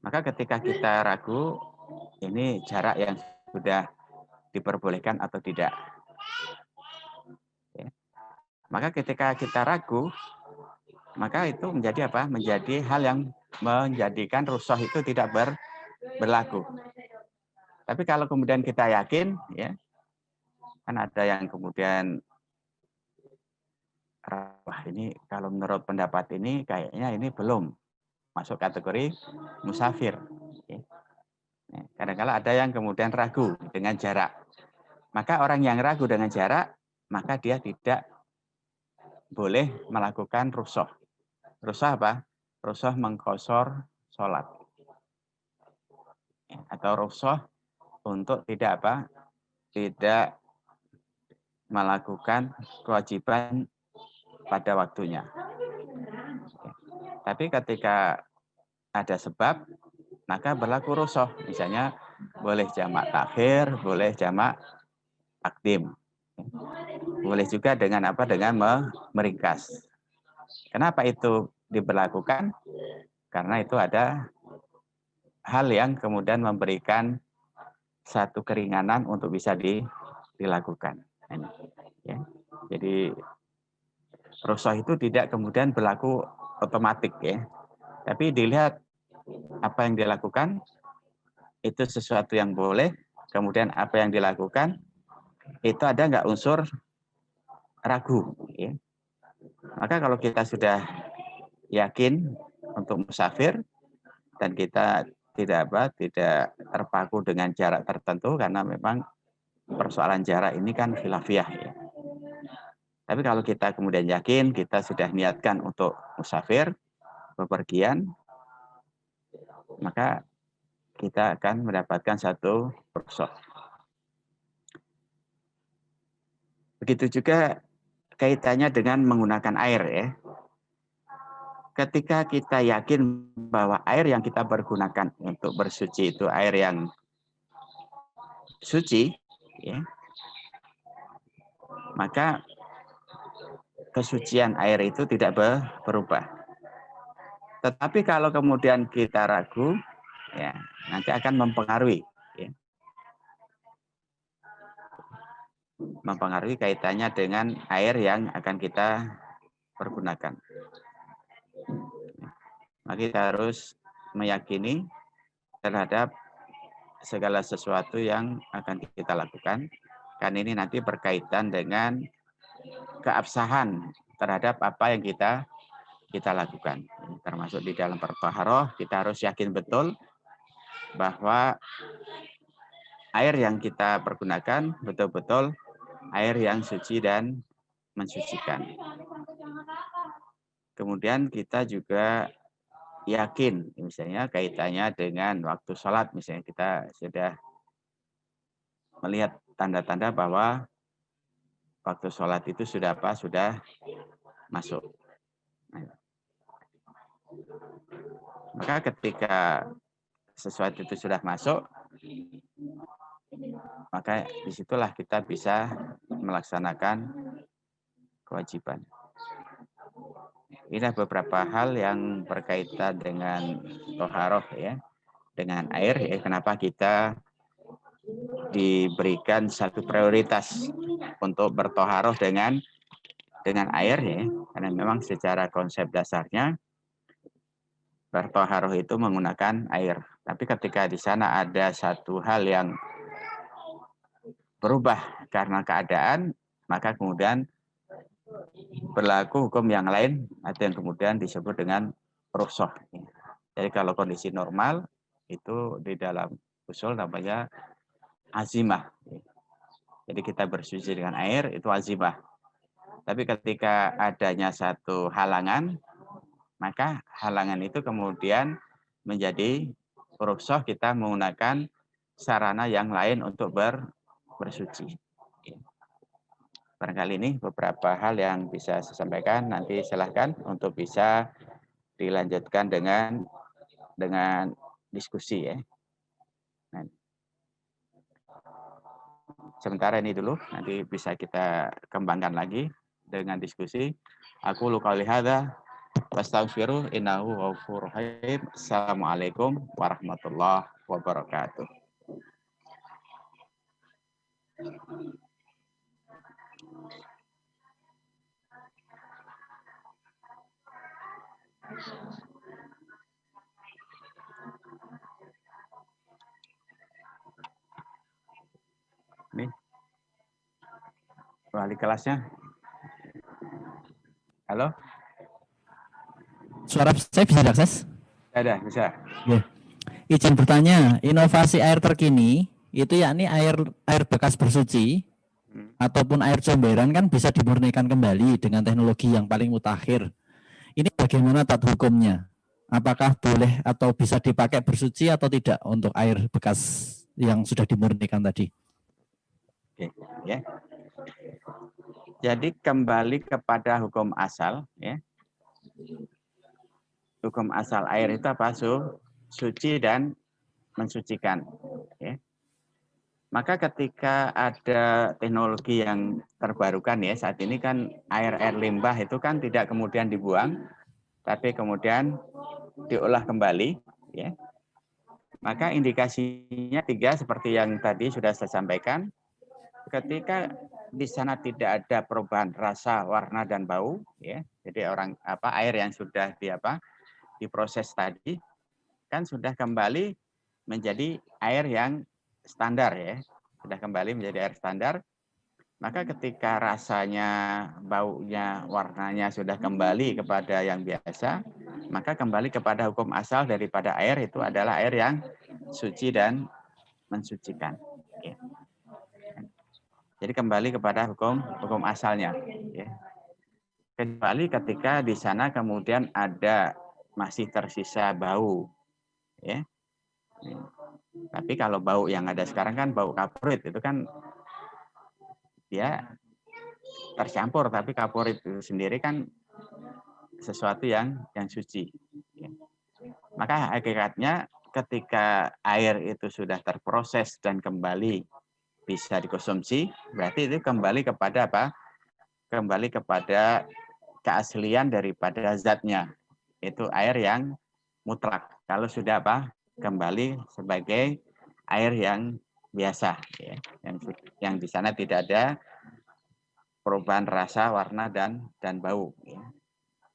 Maka ketika kita ragu, ini jarak yang sudah diperbolehkan atau tidak. Ya. Maka ketika kita ragu, maka itu menjadi apa? Menjadi hal yang menjadikan rukhsah itu tidak berlaku. Tapi kalau kemudian kita yakin, ya, kan ada yang kemudian, wah ini kalau menurut pendapat ini kayaknya ini belum masuk kategori musafir. Ya. Kadang-kala ada yang kemudian ragu dengan jarak. Maka orang yang ragu dengan jarak, maka dia tidak boleh melakukan rukhsah. Rukhsah apa? Rukhsah mengqashar sholat. Ya, atau rukhsah untuk tidak apa? Tidak melakukan kewajiban pada waktunya. Ya. Tapi ketika ada sebab, maka berlaku rukhsah. Misalnya boleh jamak takhir, boleh jamak takdim. Boleh juga dengan apa? Dengan meringkas. Kenapa itu diberlakukan? Karena itu ada hal yang kemudian memberikan satu keringanan untuk bisa dilakukan. Ya. Jadi rukhsah itu tidak kemudian berlaku otomatis ya. Tapi dilihat apa yang dilakukan itu sesuatu yang boleh, kemudian apa yang dilakukan itu ada nggak unsur ragu. Ya. Maka kalau kita sudah yakin untuk musafir dan kita tidak terpaku dengan jarak tertentu karena memang persoalan jarak ini kan khilafiyah ya. Tapi kalau kita kemudian yakin kita sudah niatkan untuk musafir bepergian, maka kita akan mendapatkan satu rukhsah. Begitu juga kaitannya dengan menggunakan air ya. Ketika kita yakin bahwa air yang kita pergunakan untuk bersuci itu air yang suci, ya, maka kesucian air itu tidak berubah. Tetapi kalau kemudian kita ragu, ya nanti akan mempengaruhi, ya. Mempengaruhi kaitannya dengan air yang akan kita pergunakan. Maka kita harus meyakini terhadap segala sesuatu yang akan kita lakukan. Kan ini nanti berkaitan dengan keabsahan terhadap apa yang kita lakukan. Termasuk di dalam bertaharah, kita harus yakin betul bahwa air yang kita pergunakan betul-betul air yang suci dan mensucikan. Kemudian kita juga yakin, misalnya kaitannya dengan waktu sholat, misalnya kita sudah melihat tanda-tanda bahwa waktu sholat itu sudah masuk. Maka ketika sesuatu itu sudah masuk, maka disitulah kita bisa melaksanakan kewajiban. Ini beberapa hal yang berkaitan dengan toharoh ya, dengan air ya. Kenapa kita diberikan satu prioritas untuk bertoharoh dengan air ya? Karena memang secara konsep dasarnya bertoharoh itu menggunakan air. Tapi ketika di sana ada satu hal yang berubah karena keadaan, maka kemudian berlaku hukum yang lain atau yang kemudian disebut dengan rukhsah. Jadi kalau kondisi normal itu di dalam usul namanya azimah. Jadi kita bersuci dengan air itu azimah. Tapi ketika adanya satu halangan, maka halangan itu kemudian menjadi rukhsah kita menggunakan sarana yang lain untuk bersuci. Barangkali ini beberapa hal yang bisa saya sampaikan. Nanti silahkan untuk bisa dilanjutkan dengan diskusi ya. Nah, sementara ini dulu, nanti bisa kita kembangkan lagi dengan diskusi. Aku qouli hadza wastaghfiru innahu ghafurur rahim. Assalamualaikum warahmatullahi wabarakatuh. Nih, wali kelasnya. Halo? Suara saya bisa diakses? Ada, bisa. Ya. Izin bertanya, inovasi air terkini itu yakni air bekas bersuci ataupun air comberan kan bisa dimurnikan kembali dengan teknologi yang paling mutakhir. Ini bagaimana tata hukumnya? Apakah boleh atau bisa dipakai bersuci atau tidak untuk air bekas yang sudah dimurnikan tadi? Oke, ya. Jadi kembali kepada hukum asal, ya. Hukum asal air itu apa? Suci dan mensucikan. Ya. Maka ketika ada teknologi yang terbarukan ya, saat ini kan air-air limbah itu kan tidak kemudian dibuang, tapi kemudian diolah kembali, ya. Maka indikasinya 3 seperti yang tadi sudah saya sampaikan. Ketika di sana tidak ada perubahan rasa, warna dan bau, ya. Jadi air yang sudah diproses tadi kan sudah kembali menjadi air yang standar ya. Sudah kembali menjadi air standar. Maka ketika rasanya, baunya, warnanya sudah kembali kepada yang biasa, maka kembali kepada hukum asal daripada air itu adalah air yang suci dan mensucikan. Ya. Jadi kembali kepada hukum asalnya. Ya. Kecuali ketika di sana kemudian masih tersisa bau. Ya. Tapi kalau bau yang ada sekarang kan bau kapurit, itu kan dia tercampur, tapi kapurit itu sendiri kan sesuatu yang suci. Maka hakikatnya ketika air itu sudah terproses dan kembali bisa dikonsumsi, berarti itu kembali kepada apa? Kembali kepada keaslian daripada zatnya. Itu air yang mutlak. Kalau sudah kembali sebagai air yang biasa, ya. Yang di sana tidak ada perubahan rasa, warna dan bau. Ya.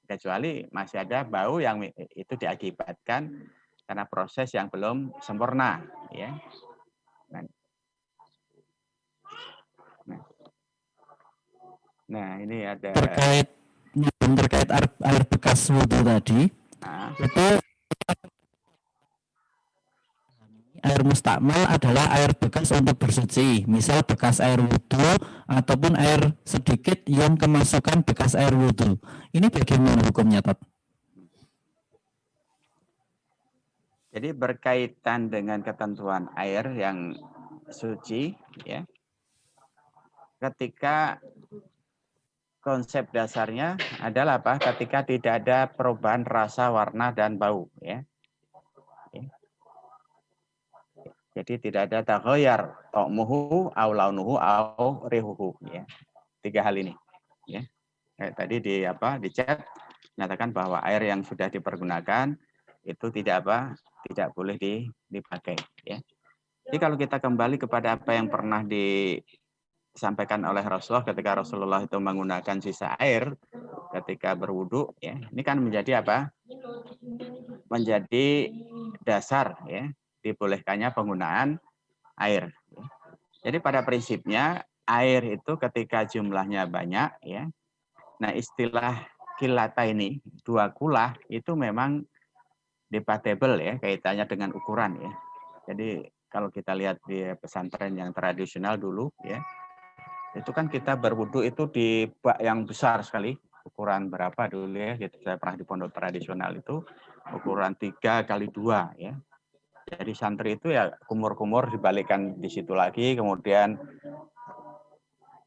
Kecuali masih ada bau yang itu diakibatkan karena proses yang belum sempurna. Ya. Nah, ini ada terkait air bekas wudhu tadi. Itu air mustakmal adalah air bekas untuk bersuci, misal bekas air wudhu ataupun air sedikit yang kemasukan bekas air wudhu. Ini bagaimana hukumnya, Tat? Jadi berkaitan dengan ketentuan air yang suci, ya. Ketika konsep dasarnya adalah apa? Ketika tidak ada perubahan rasa, warna dan bau, ya. Jadi tidak ada taghayyar ta'muhu au launuhu au rihuhu, ya. 3 hal ini, ya. Tadi di chat menyatakan bahwa air yang sudah dipergunakan itu tidak boleh dipakai, ya. Jadi kalau kita kembali kepada apa yang pernah disampaikan oleh Rasulullah ketika Rasulullah itu menggunakan sisa air ketika berwudu, ya. Ini kan menjadi menjadi dasar, ya, dibolehkannya penggunaan air. Jadi pada prinsipnya air itu ketika jumlahnya banyak, ya. Nah, istilah kilata ini, 2 kulah itu memang debatable, ya, kaitannya dengan ukuran, ya. Jadi kalau kita lihat di pesantren yang tradisional dulu, ya, itu kan kita berwudu itu di bak yang besar sekali, ukuran berapa dulu, ya, saya pernah di pondok tradisional itu ukuran 3x2, ya. Jadi santri itu ya kumur-kumur dibalikkan di situ lagi, kemudian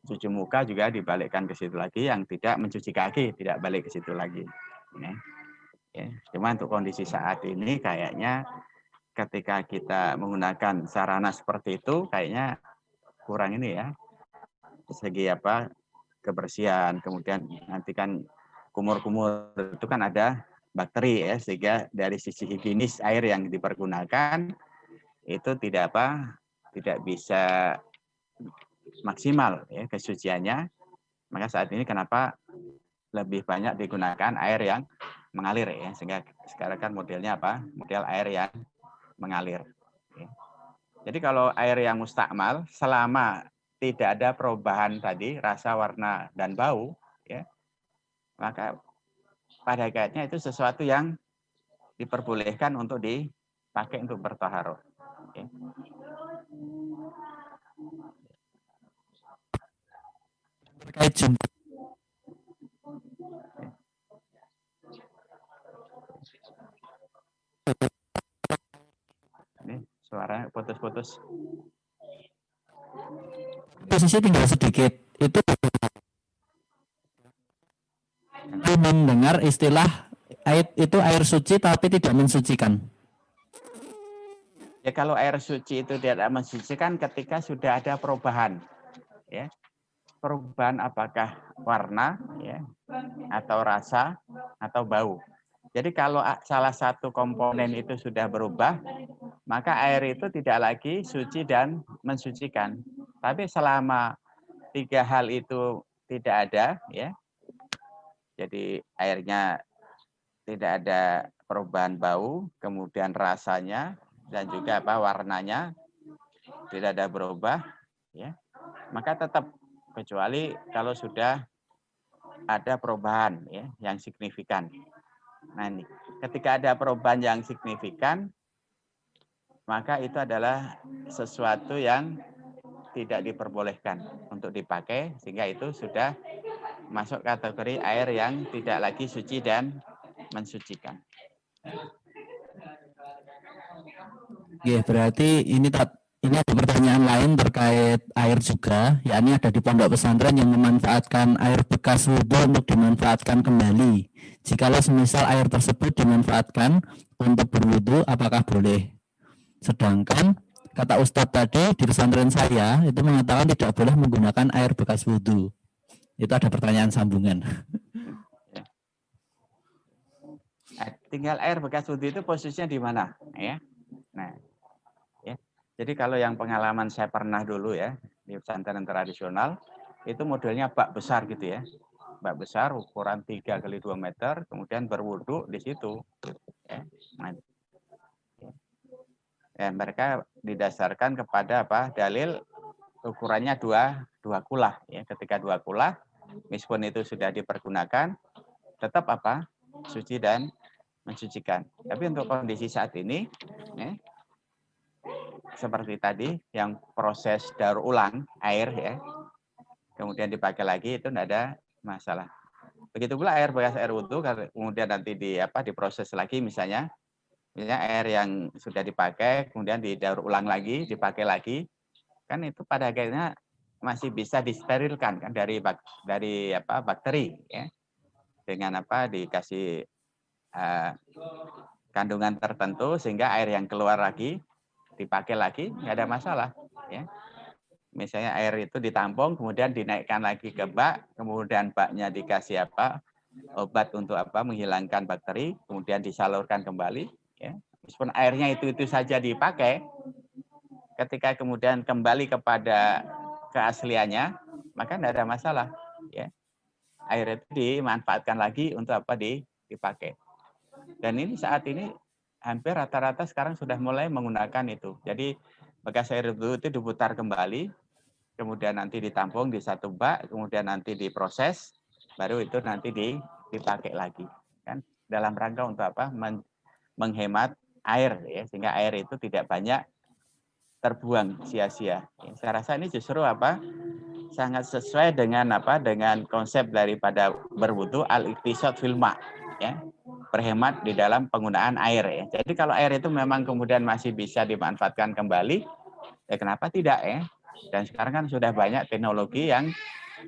cuci muka juga dibalikkan ke situ lagi, yang tidak mencuci kaki tidak balik ke situ lagi. Ya. Cuma untuk kondisi saat ini kayaknya ketika kita menggunakan sarana seperti itu kayaknya kurang ini, ya. Segi kebersihan, kemudian nanti kan kumur-kumur itu kan ada bakteri, ya, sehingga dari sisi higienis air yang dipergunakan itu tidak bisa maksimal, ya, kesuciannya. Maka saat ini kenapa lebih banyak digunakan air yang mengalir, ya, sehingga sekarang kan modelnya model air yang mengalir, ya. Jadi kalau air yang mustakmal selama tidak ada perubahan tadi rasa, warna dan bau, ya, maka pada hakikatnya itu sesuatu yang diperbolehkan untuk dipakai untuk bertaharah. Okay. Terkait jumlah. Ini suara putus-putus. Posisi tinggal sedikit. Itu mendengar istilah air itu air suci tapi tidak mensucikan. Ya kalau air suci itu tidak mensucikan ketika sudah ada perubahan, ya. Perubahan apakah warna, ya, atau rasa, atau bau. Jadi kalau salah satu komponen itu sudah berubah, maka air itu tidak lagi suci dan mensucikan. Tapi selama 3 hal itu tidak ada, ya, jadi airnya tidak ada perubahan bau, kemudian rasanya dan juga warnanya tidak ada berubah, ya, maka tetap, kecuali kalau sudah ada perubahan, ya, yang signifikan. Nah ini, ketika ada perubahan yang signifikan, maka itu adalah sesuatu yang tidak diperbolehkan untuk dipakai, sehingga itu sudah masuk kategori air yang tidak lagi suci dan mensucikan. Ya, berarti ini ada pertanyaan lain terkait air juga, yakni ada di pondok pesantren yang memanfaatkan air bekas wudhu untuk dimanfaatkan kembali. Jikalau semisal air tersebut dimanfaatkan untuk berwudhu, apakah boleh? Sedangkan kata Ustadz tadi di pesantren saya itu mengatakan tidak boleh menggunakan air bekas wudhu. Itu ada pertanyaan sambungan. Tinggal air bekas wudhu itu posisinya di mana, ya? Nah, ya. Jadi kalau yang pengalaman saya pernah dulu, ya, di pesantren tradisional, itu modelnya bak besar gitu, ya. Bak besar ukuran 3 kali 2 meter, kemudian berwudhu di situ, ya. Nah, ya, mereka didasarkan kepada dalil ukurannya dua kulah, ya. Ketika 2 kulah, meskipun itu sudah dipergunakan, tetap suci dan mensucikan. Tapi untuk kondisi saat ini, ya, seperti tadi, yang proses daur ulang air, ya, kemudian dipakai lagi, itu tidak ada masalah. Begitu pula air bekas air wudhu, kemudian nanti diproses lagi, misalnya air yang sudah dipakai, kemudian didaur ulang lagi, dipakai lagi, kan itu pada akhirnya masih bisa disterilkan kan dari bakteri, ya, dengan dikasih kandungan tertentu sehingga air yang keluar lagi dipakai lagi nggak ada masalah, ya. Misalnya air itu ditampung kemudian dinaikkan lagi ke bak, kemudian baknya dikasih obat untuk menghilangkan bakteri, kemudian disalurkan kembali, ya. Meskipun airnya itu saja dipakai, ketika kemudian kembali kepada keasliannya maka tidak ada masalah, ya. Air itu dimanfaatkan lagi untuk dipakai. Dan ini saat ini hampir rata-rata sekarang sudah mulai menggunakan itu. Jadi bekas air wudhu itu diputar kembali, kemudian nanti ditampung di satu bak, kemudian nanti diproses, baru itu nanti dipakai lagi. Kan dalam rangka untuk menghemat air, ya, sehingga air itu tidak banyak terbuang sia-sia. Ya, saya rasa ini justru sangat sesuai dengan dengan konsep daripada berwudu al-iktisad fil ma', ya. Berhemat di dalam penggunaan air, ya. Jadi kalau air itu memang kemudian masih bisa dimanfaatkan kembali, ya kenapa tidak, ya? Dan sekarang kan sudah banyak teknologi yang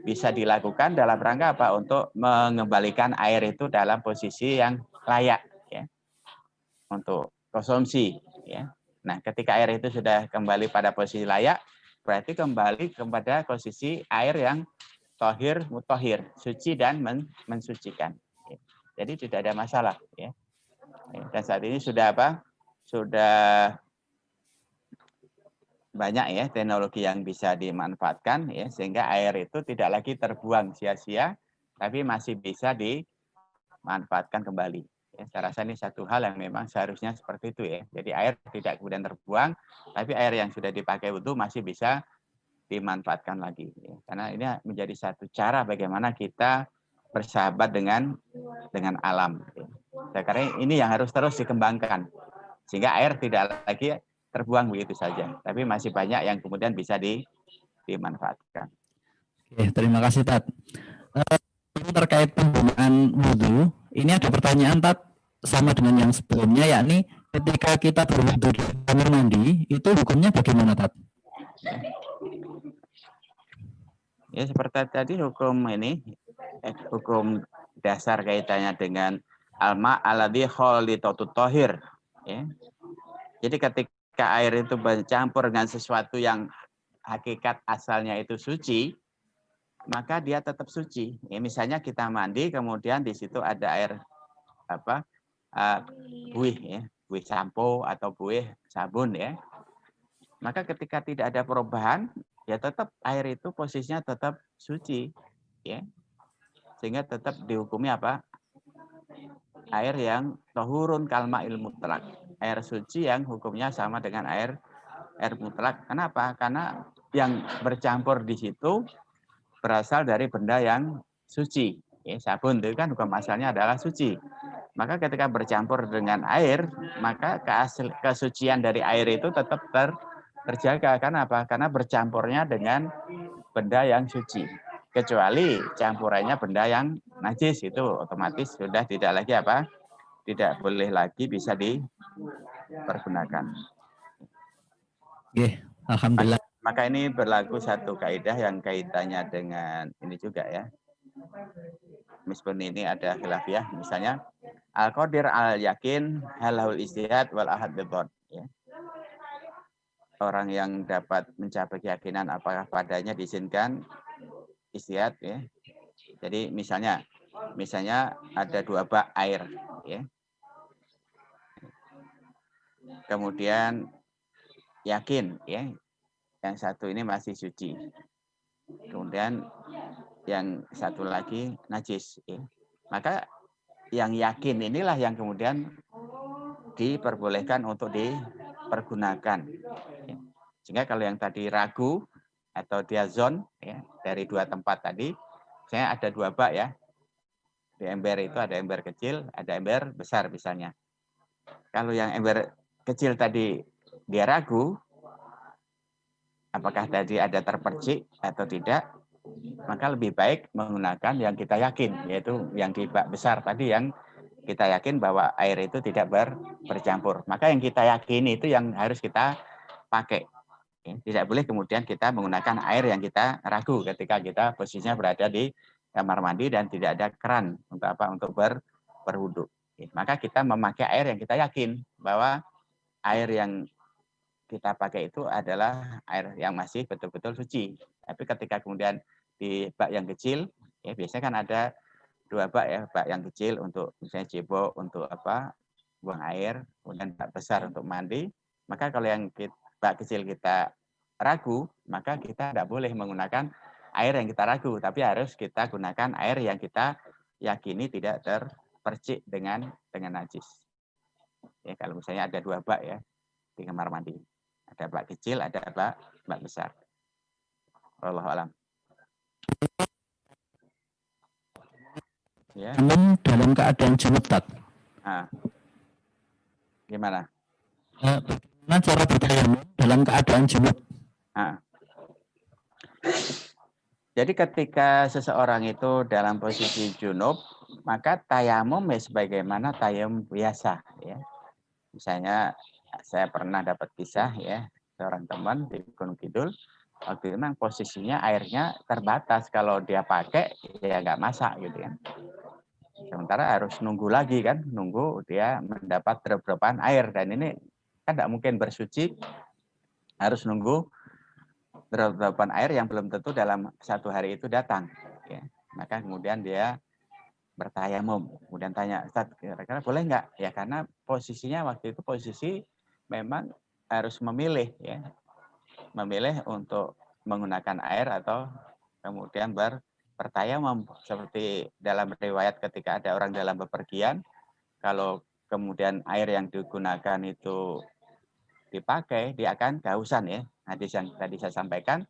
bisa dilakukan dalam rangka untuk mengembalikan air itu dalam posisi yang layak, ya, untuk konsumsi, ya. Nah, ketika air itu sudah kembali pada posisi layak, berarti kembali kepada posisi air yang tohir, mutohir, suci dan mensucikan. Jadi tidak ada masalah, ya. Dan saat ini sudah sudah banyak, ya, teknologi yang bisa dimanfaatkan, ya, sehingga air itu tidak lagi terbuang sia-sia, tapi masih bisa dimanfaatkan kembali. Ya, saya rasa ini satu hal yang memang seharusnya seperti itu, ya. Jadi air tidak kemudian terbuang, tapi air yang sudah dipakai wudhu masih bisa dimanfaatkan lagi, ya. Karena ini menjadi satu cara bagaimana kita bersahabat dengan alam. Saya kira ini yang harus terus dikembangkan sehingga air tidak lagi terbuang begitu saja, tapi masih banyak yang kemudian bisa dimanfaatkan. Oke, terima kasih Tat. Terkait penggunaan wudhu, ini ada pertanyaan Tat sama dengan yang sebelumnya, yakni ketika kita berwudhu di kamar mandi, itu hukumnya bagaimana Tat? Ya seperti tadi hukum dasar kaitannya dengan alma alladhi khalitatu tohir, ya. Jadi ketika ketika air itu bercampur dengan sesuatu yang hakikat asalnya itu suci, maka dia tetap suci. Ya, misalnya kita mandi, kemudian di situ ada air buih, ya, buih sampo atau buih sabun, ya. Maka ketika tidak ada perubahan, ya tetap air itu posisinya tetap suci, ya. Sehingga tetap dihukumi apa? Air yang tohurun kalma ilmu mutlak. Air suci yang hukumnya sama dengan air mutlak. Kenapa? Karena yang bercampur di situ berasal dari benda yang suci. Ya, sabun itu kan hukum asalnya adalah suci. Maka ketika bercampur dengan air, maka kesucian dari air itu tetap terjaga. Karena apa? Karena bercampurnya dengan benda yang suci. Kecuali campurannya benda yang najis, itu otomatis sudah tidak lagi apa? Tidak boleh lagi bisa dipergunakan. Oke, alhamdulillah. Maka ini berlaku satu kaidah yang kaitannya dengan ini juga, ya. Meskipun ini ada khilafiyah, misalnya al-qadir al-yakin halahul istihad wal ahad bidhon, ya. Orang yang dapat mencapai keyakinan apakah padanya diizinkan istihad, ya. Jadi misalnya ada 2 bak air, ya. Kemudian yakin, ya, yang satu ini masih suci. Kemudian yang satu lagi najis, ya. Maka yang yakin inilah yang kemudian diperbolehkan untuk dipergunakan. Ya. Sehingga kalau yang tadi ragu atau dia zon, ya, dari 2 tempat tadi, saya ada 2 bak, ya. Di ember itu ada ember kecil, ada ember besar misalnya. Kalau yang ember kecil tadi dia ragu, apakah tadi ada terpercik atau tidak, maka lebih baik menggunakan yang kita yakin, yaitu yang di bak besar tadi yang kita yakin bahwa air itu tidak bercampur. Maka yang kita yakini itu yang harus kita pakai. Tidak boleh kemudian kita menggunakan air yang kita ragu ketika kita posisinya berada di kamar mandi dan tidak ada keran untuk apa? Untuk berwudu. Maka kita memakai air yang kita yakin bahwa air yang kita pakai itu adalah air yang masih betul-betul suci. Tapi ketika kemudian di bak yang kecil, ya biasanya kan ada 2 bak, ya, bak yang kecil untuk misalnya cebok untuk apa? Buang air, kemudian bak besar untuk mandi. Maka kalau yang bak kecil kita ragu, maka kita tidak boleh menggunakan air yang kita ragu, tapi harus kita gunakan air yang kita yakini tidak terpercik dengan najis. Ya, kalau misalnya ada 2 bak, ya, di kamar mandi. Ada bak kecil, ada bak besar. Wallahu a'lam. Ya. Dalam keadaan junub, Tat. Gimana? Bagaimana cara bertayamum dalam keadaan junub? Jadi ketika seseorang itu dalam posisi junub, maka tayamum ya sebagaimana tayamum biasa, ya. Misalnya saya pernah dapat kisah, ya, seorang teman di Gunung Kidul, waktu itu memang posisinya airnya terbatas, kalau dia pakai ya nggak masak gitu kan. Sementara harus nunggu lagi kan, nunggu dia mendapat drop-dropan air, dan ini kan tidak mungkin bersuci, harus nunggu drop-dropan air yang belum tentu dalam 1 hari itu datang, ya. Maka kemudian dia bertayamum, kemudian tanya, Ustaz, kira-kira boleh nggak? Ya karena posisinya waktu itu posisi memang harus memilih, ya, memilih untuk menggunakan air atau kemudian bertayamum. Seperti dalam riwayat ketika ada orang dalam bepergian, kalau kemudian air yang digunakan itu dipakai, dia akan kehausan, ya. Hadis yang tadi saya sampaikan,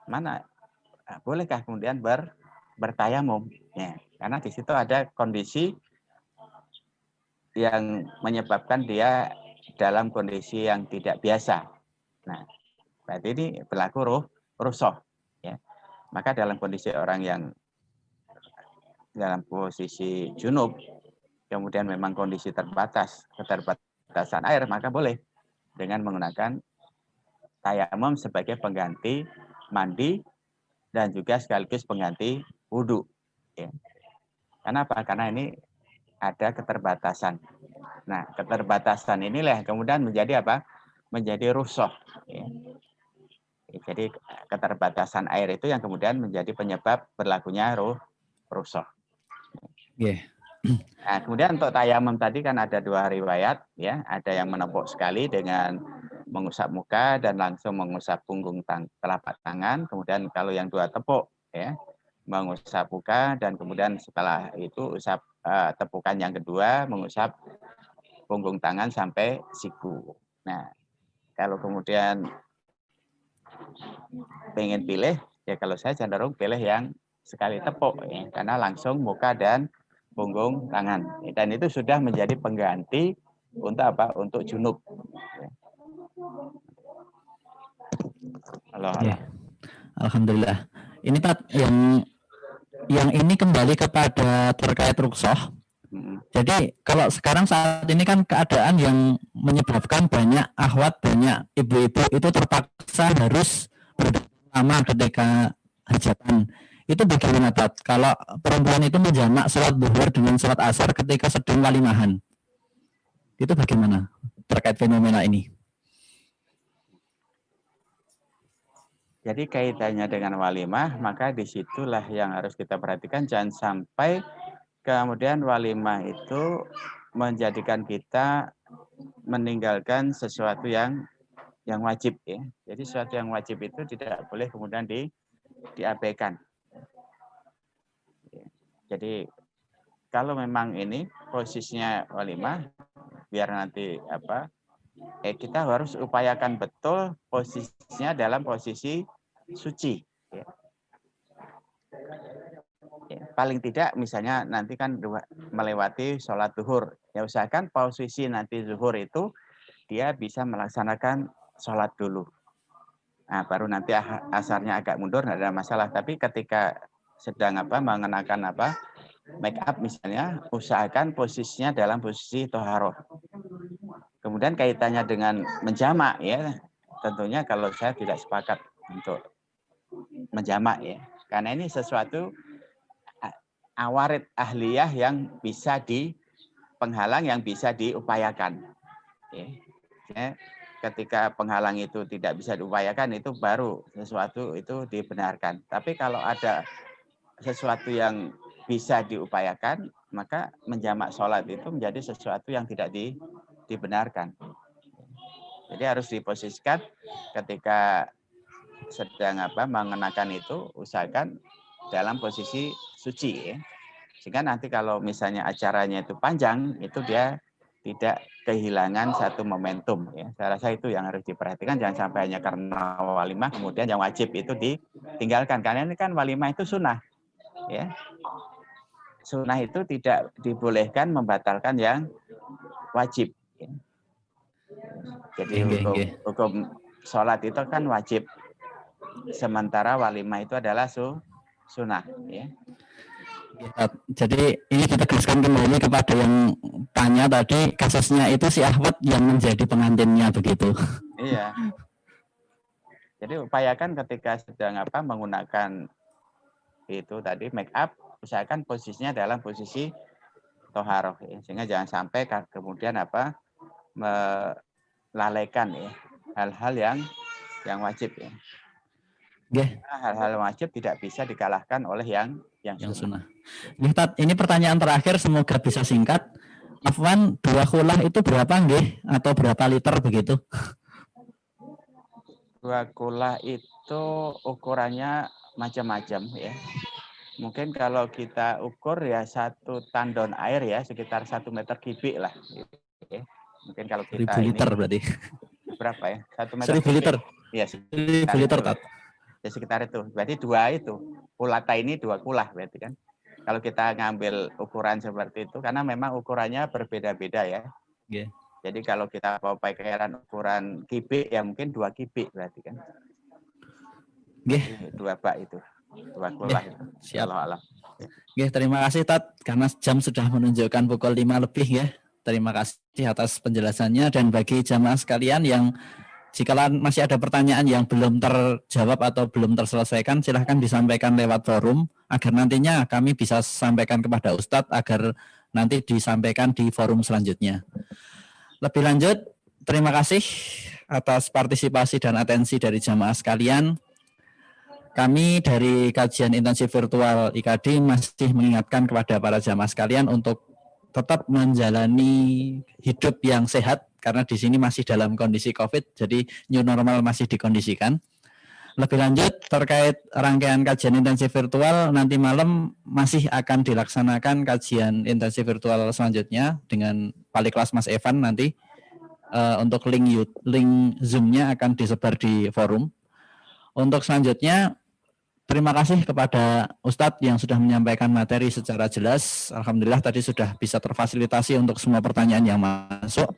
mana bolehkah kemudian bertayamum, ya, karena di situ ada kondisi yang menyebabkan dia dalam kondisi yang tidak biasa. Nah, berarti ini berlaku rukhsah, ya. Maka dalam kondisi orang yang dalam posisi junub, kemudian memang kondisi keterbatasan air, maka boleh dengan menggunakan tayamum sebagai pengganti mandi dan juga sekaligus pengganti wudhu, ya. Kenapa? Karena ini ada keterbatasan. Nah, keterbatasan inilah kemudian menjadi apa? menjadi rusuh. Ya. Jadi keterbatasan air itu yang kemudian menjadi penyebab berlakunya rusuh. Yeah. Nah, kemudian untuk tayamum tadi kan ada dua riwayat, ya. Ada yang menepuk sekali dengan mengusap muka dan langsung mengusap punggung telapak tangan. Kemudian kalau yang dua tepuk, ya, mengusap muka dan kemudian setelah itu usap tepukan yang kedua mengusap punggung tangan sampai siku. Nah, kalau kemudian pengen pilih, ya kalau saya cenderung pilih yang sekali tepuk, ya, karena langsung muka dan punggung tangan. Dan itu sudah menjadi pengganti untuk apa? Untuk junub. Ya. Alhamdulillah. Ini Tat, yang ini kembali kepada terkait rukhsah. Jadi kalau sekarang saat ini kan keadaan yang menyebabkan banyak akhwat, banyak ibu-ibu itu terpaksa harus lama ketika hajatan. Itu bagaimana Tat? Kalau perempuan itu menjamak sholat zuhur dengan sholat asar ketika sedang walimahan, itu bagaimana terkait fenomena ini? Jadi kaitannya dengan walimah, maka disitulah yang harus kita perhatikan, jangan sampai kemudian walimah itu menjadikan kita meninggalkan sesuatu yang wajib, ya. Jadi sesuatu yang wajib itu tidak boleh kemudian diabaikan. Jadi kalau memang ini posisinya walimah, biar nanti apa? Kita harus upayakan betul posisinya dalam posisi suci. Ya. Paling tidak misalnya nanti kan melewati sholat zuhur, ya usahakan posisi nanti zuhur itu dia bisa melaksanakan sholat dulu. Nah, baru nanti asarnya agak mundur, tidak ada masalah. Tapi ketika sedang mengenakan make up misalnya, usahakan posisinya dalam posisi toharoh. Kemudian kaitannya dengan menjamak, ya tentunya kalau saya tidak sepakat untuk menjamak, ya, karena ini sesuatu awarid ahliyah yang bisa penghalang yang bisa diupayakan. Ya. Ketika penghalang itu tidak bisa diupayakan, itu baru sesuatu itu dibenarkan. Tapi kalau ada sesuatu yang bisa diupayakan, maka menjamak sholat itu menjadi sesuatu yang tidak dibenarkan. Jadi harus diposisikan ketika sedang mengenakan itu, usahakan dalam posisi suci, ya. Sehingga nanti kalau misalnya acaranya itu panjang, itu dia tidak kehilangan satu momentum, ya. Saya rasa itu yang harus diperhatikan, jangan sampai hanya karena walimah kemudian yang wajib itu ditinggalkan, karena ini kan walimah itu sunnah, ya. Sunnah itu tidak dibolehkan membatalkan yang wajib, ya. Jadi hukum sholat itu kan wajib, sementara walimah itu adalah sunnah, ya. Jadi ini ditegaskan kembali kepada yang tanya tadi, kasusnya itu si Ahwat yang menjadi pengantinnya begitu. Iya. Jadi upayakan ketika sedang menggunakan itu tadi make up, usahakan posisinya dalam posisi toharoh, ya. Sehingga jangan sampai kemudian melalaikan, ya, hal-hal yang wajib, ya. Hal-hal wajib tidak bisa dikalahkan oleh yang sunnah. Ini pertanyaan terakhir, semoga bisa singkat. Afwan, 2 kulah itu berapa nggih? Atau berapa liter begitu? 2 kulah itu ukurannya macam-macam, ya. Mungkin kalau kita ukur ya 1 tandon air, ya sekitar 1 meter kubik lah. Ya. Mungkin kalau kita 1000 liter berarti. Berapa ya? 1 meter 1000 liter. Iya, 1000 liter, Tat. Ya sekitar itu. Berarti 2 itu. Kulata ini 2 kulah berarti kan. Kalau kita ngambil ukuran seperti itu, karena memang ukurannya berbeda-beda, ya. Yeah. Jadi kalau kita mau pakai ukuran kubik, ya mungkin 2 kubik berarti kan. Yeah. 2 bak itu. 2 kulah itu. Siap. Allah. Yeah, terima kasih Tat, karena jam sudah menunjukkan pukul 5 lebih, ya. Terima kasih atas penjelasannya, dan bagi jamaah sekalian yang jika masih ada pertanyaan yang belum terjawab atau belum terselesaikan, silahkan disampaikan lewat forum agar nantinya kami bisa sampaikan kepada Ustadz agar nanti disampaikan di forum selanjutnya. Lebih lanjut, terima kasih atas partisipasi dan atensi dari jamaah sekalian. Kami dari kajian intensif virtual IKD masih mengingatkan kepada para jamaah sekalian untuk tetap menjalani hidup yang sehat karena di sini masih dalam kondisi COVID, jadi new normal masih dikondisikan. Lebih lanjut terkait rangkaian kajian intensif virtual, nanti malam masih akan dilaksanakan kajian intensif virtual selanjutnya dengan wali kelas Mas Evan nanti. Untuk link Zoom-nya akan disebar di forum. Untuk selanjutnya, terima kasih kepada Ustadz yang sudah menyampaikan materi secara jelas. Alhamdulillah tadi sudah bisa terfasilitasi untuk semua pertanyaan yang masuk.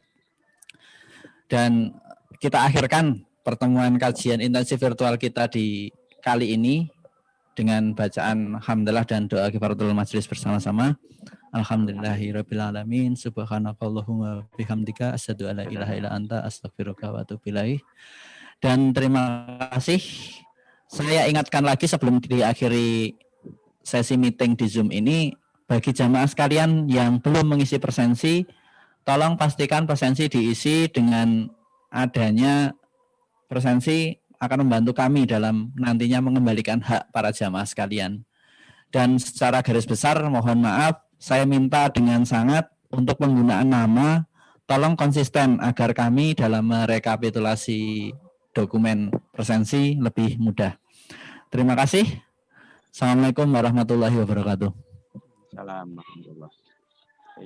Dan kita akhirkan pertemuan kajian intensif virtual kita di kali ini dengan bacaan hamdalah dan doa kifaratul majelis bersama-sama. Alhamdulillahirabbil alamin, subhanakallahumma bihamdika asyhadu alla ilaha illa anta astaghfiruka wa atubu ilaik. Dan terima kasih. Saya ingatkan lagi sebelum diakhiri sesi meeting di Zoom ini, bagi jamaah sekalian yang belum mengisi presensi, tolong pastikan presensi diisi. Dengan adanya presensi akan membantu kami dalam nantinya mengembalikan hak para jamaah sekalian. Dan secara garis besar mohon maaf, saya minta dengan sangat untuk penggunaan nama tolong konsisten agar kami dalam merekapitulasi dokumen presensi lebih mudah. Terima kasih. Assalamualaikum warahmatullahi wabarakatuh. Assalamualaikum warahmatullahi wabarakatuh.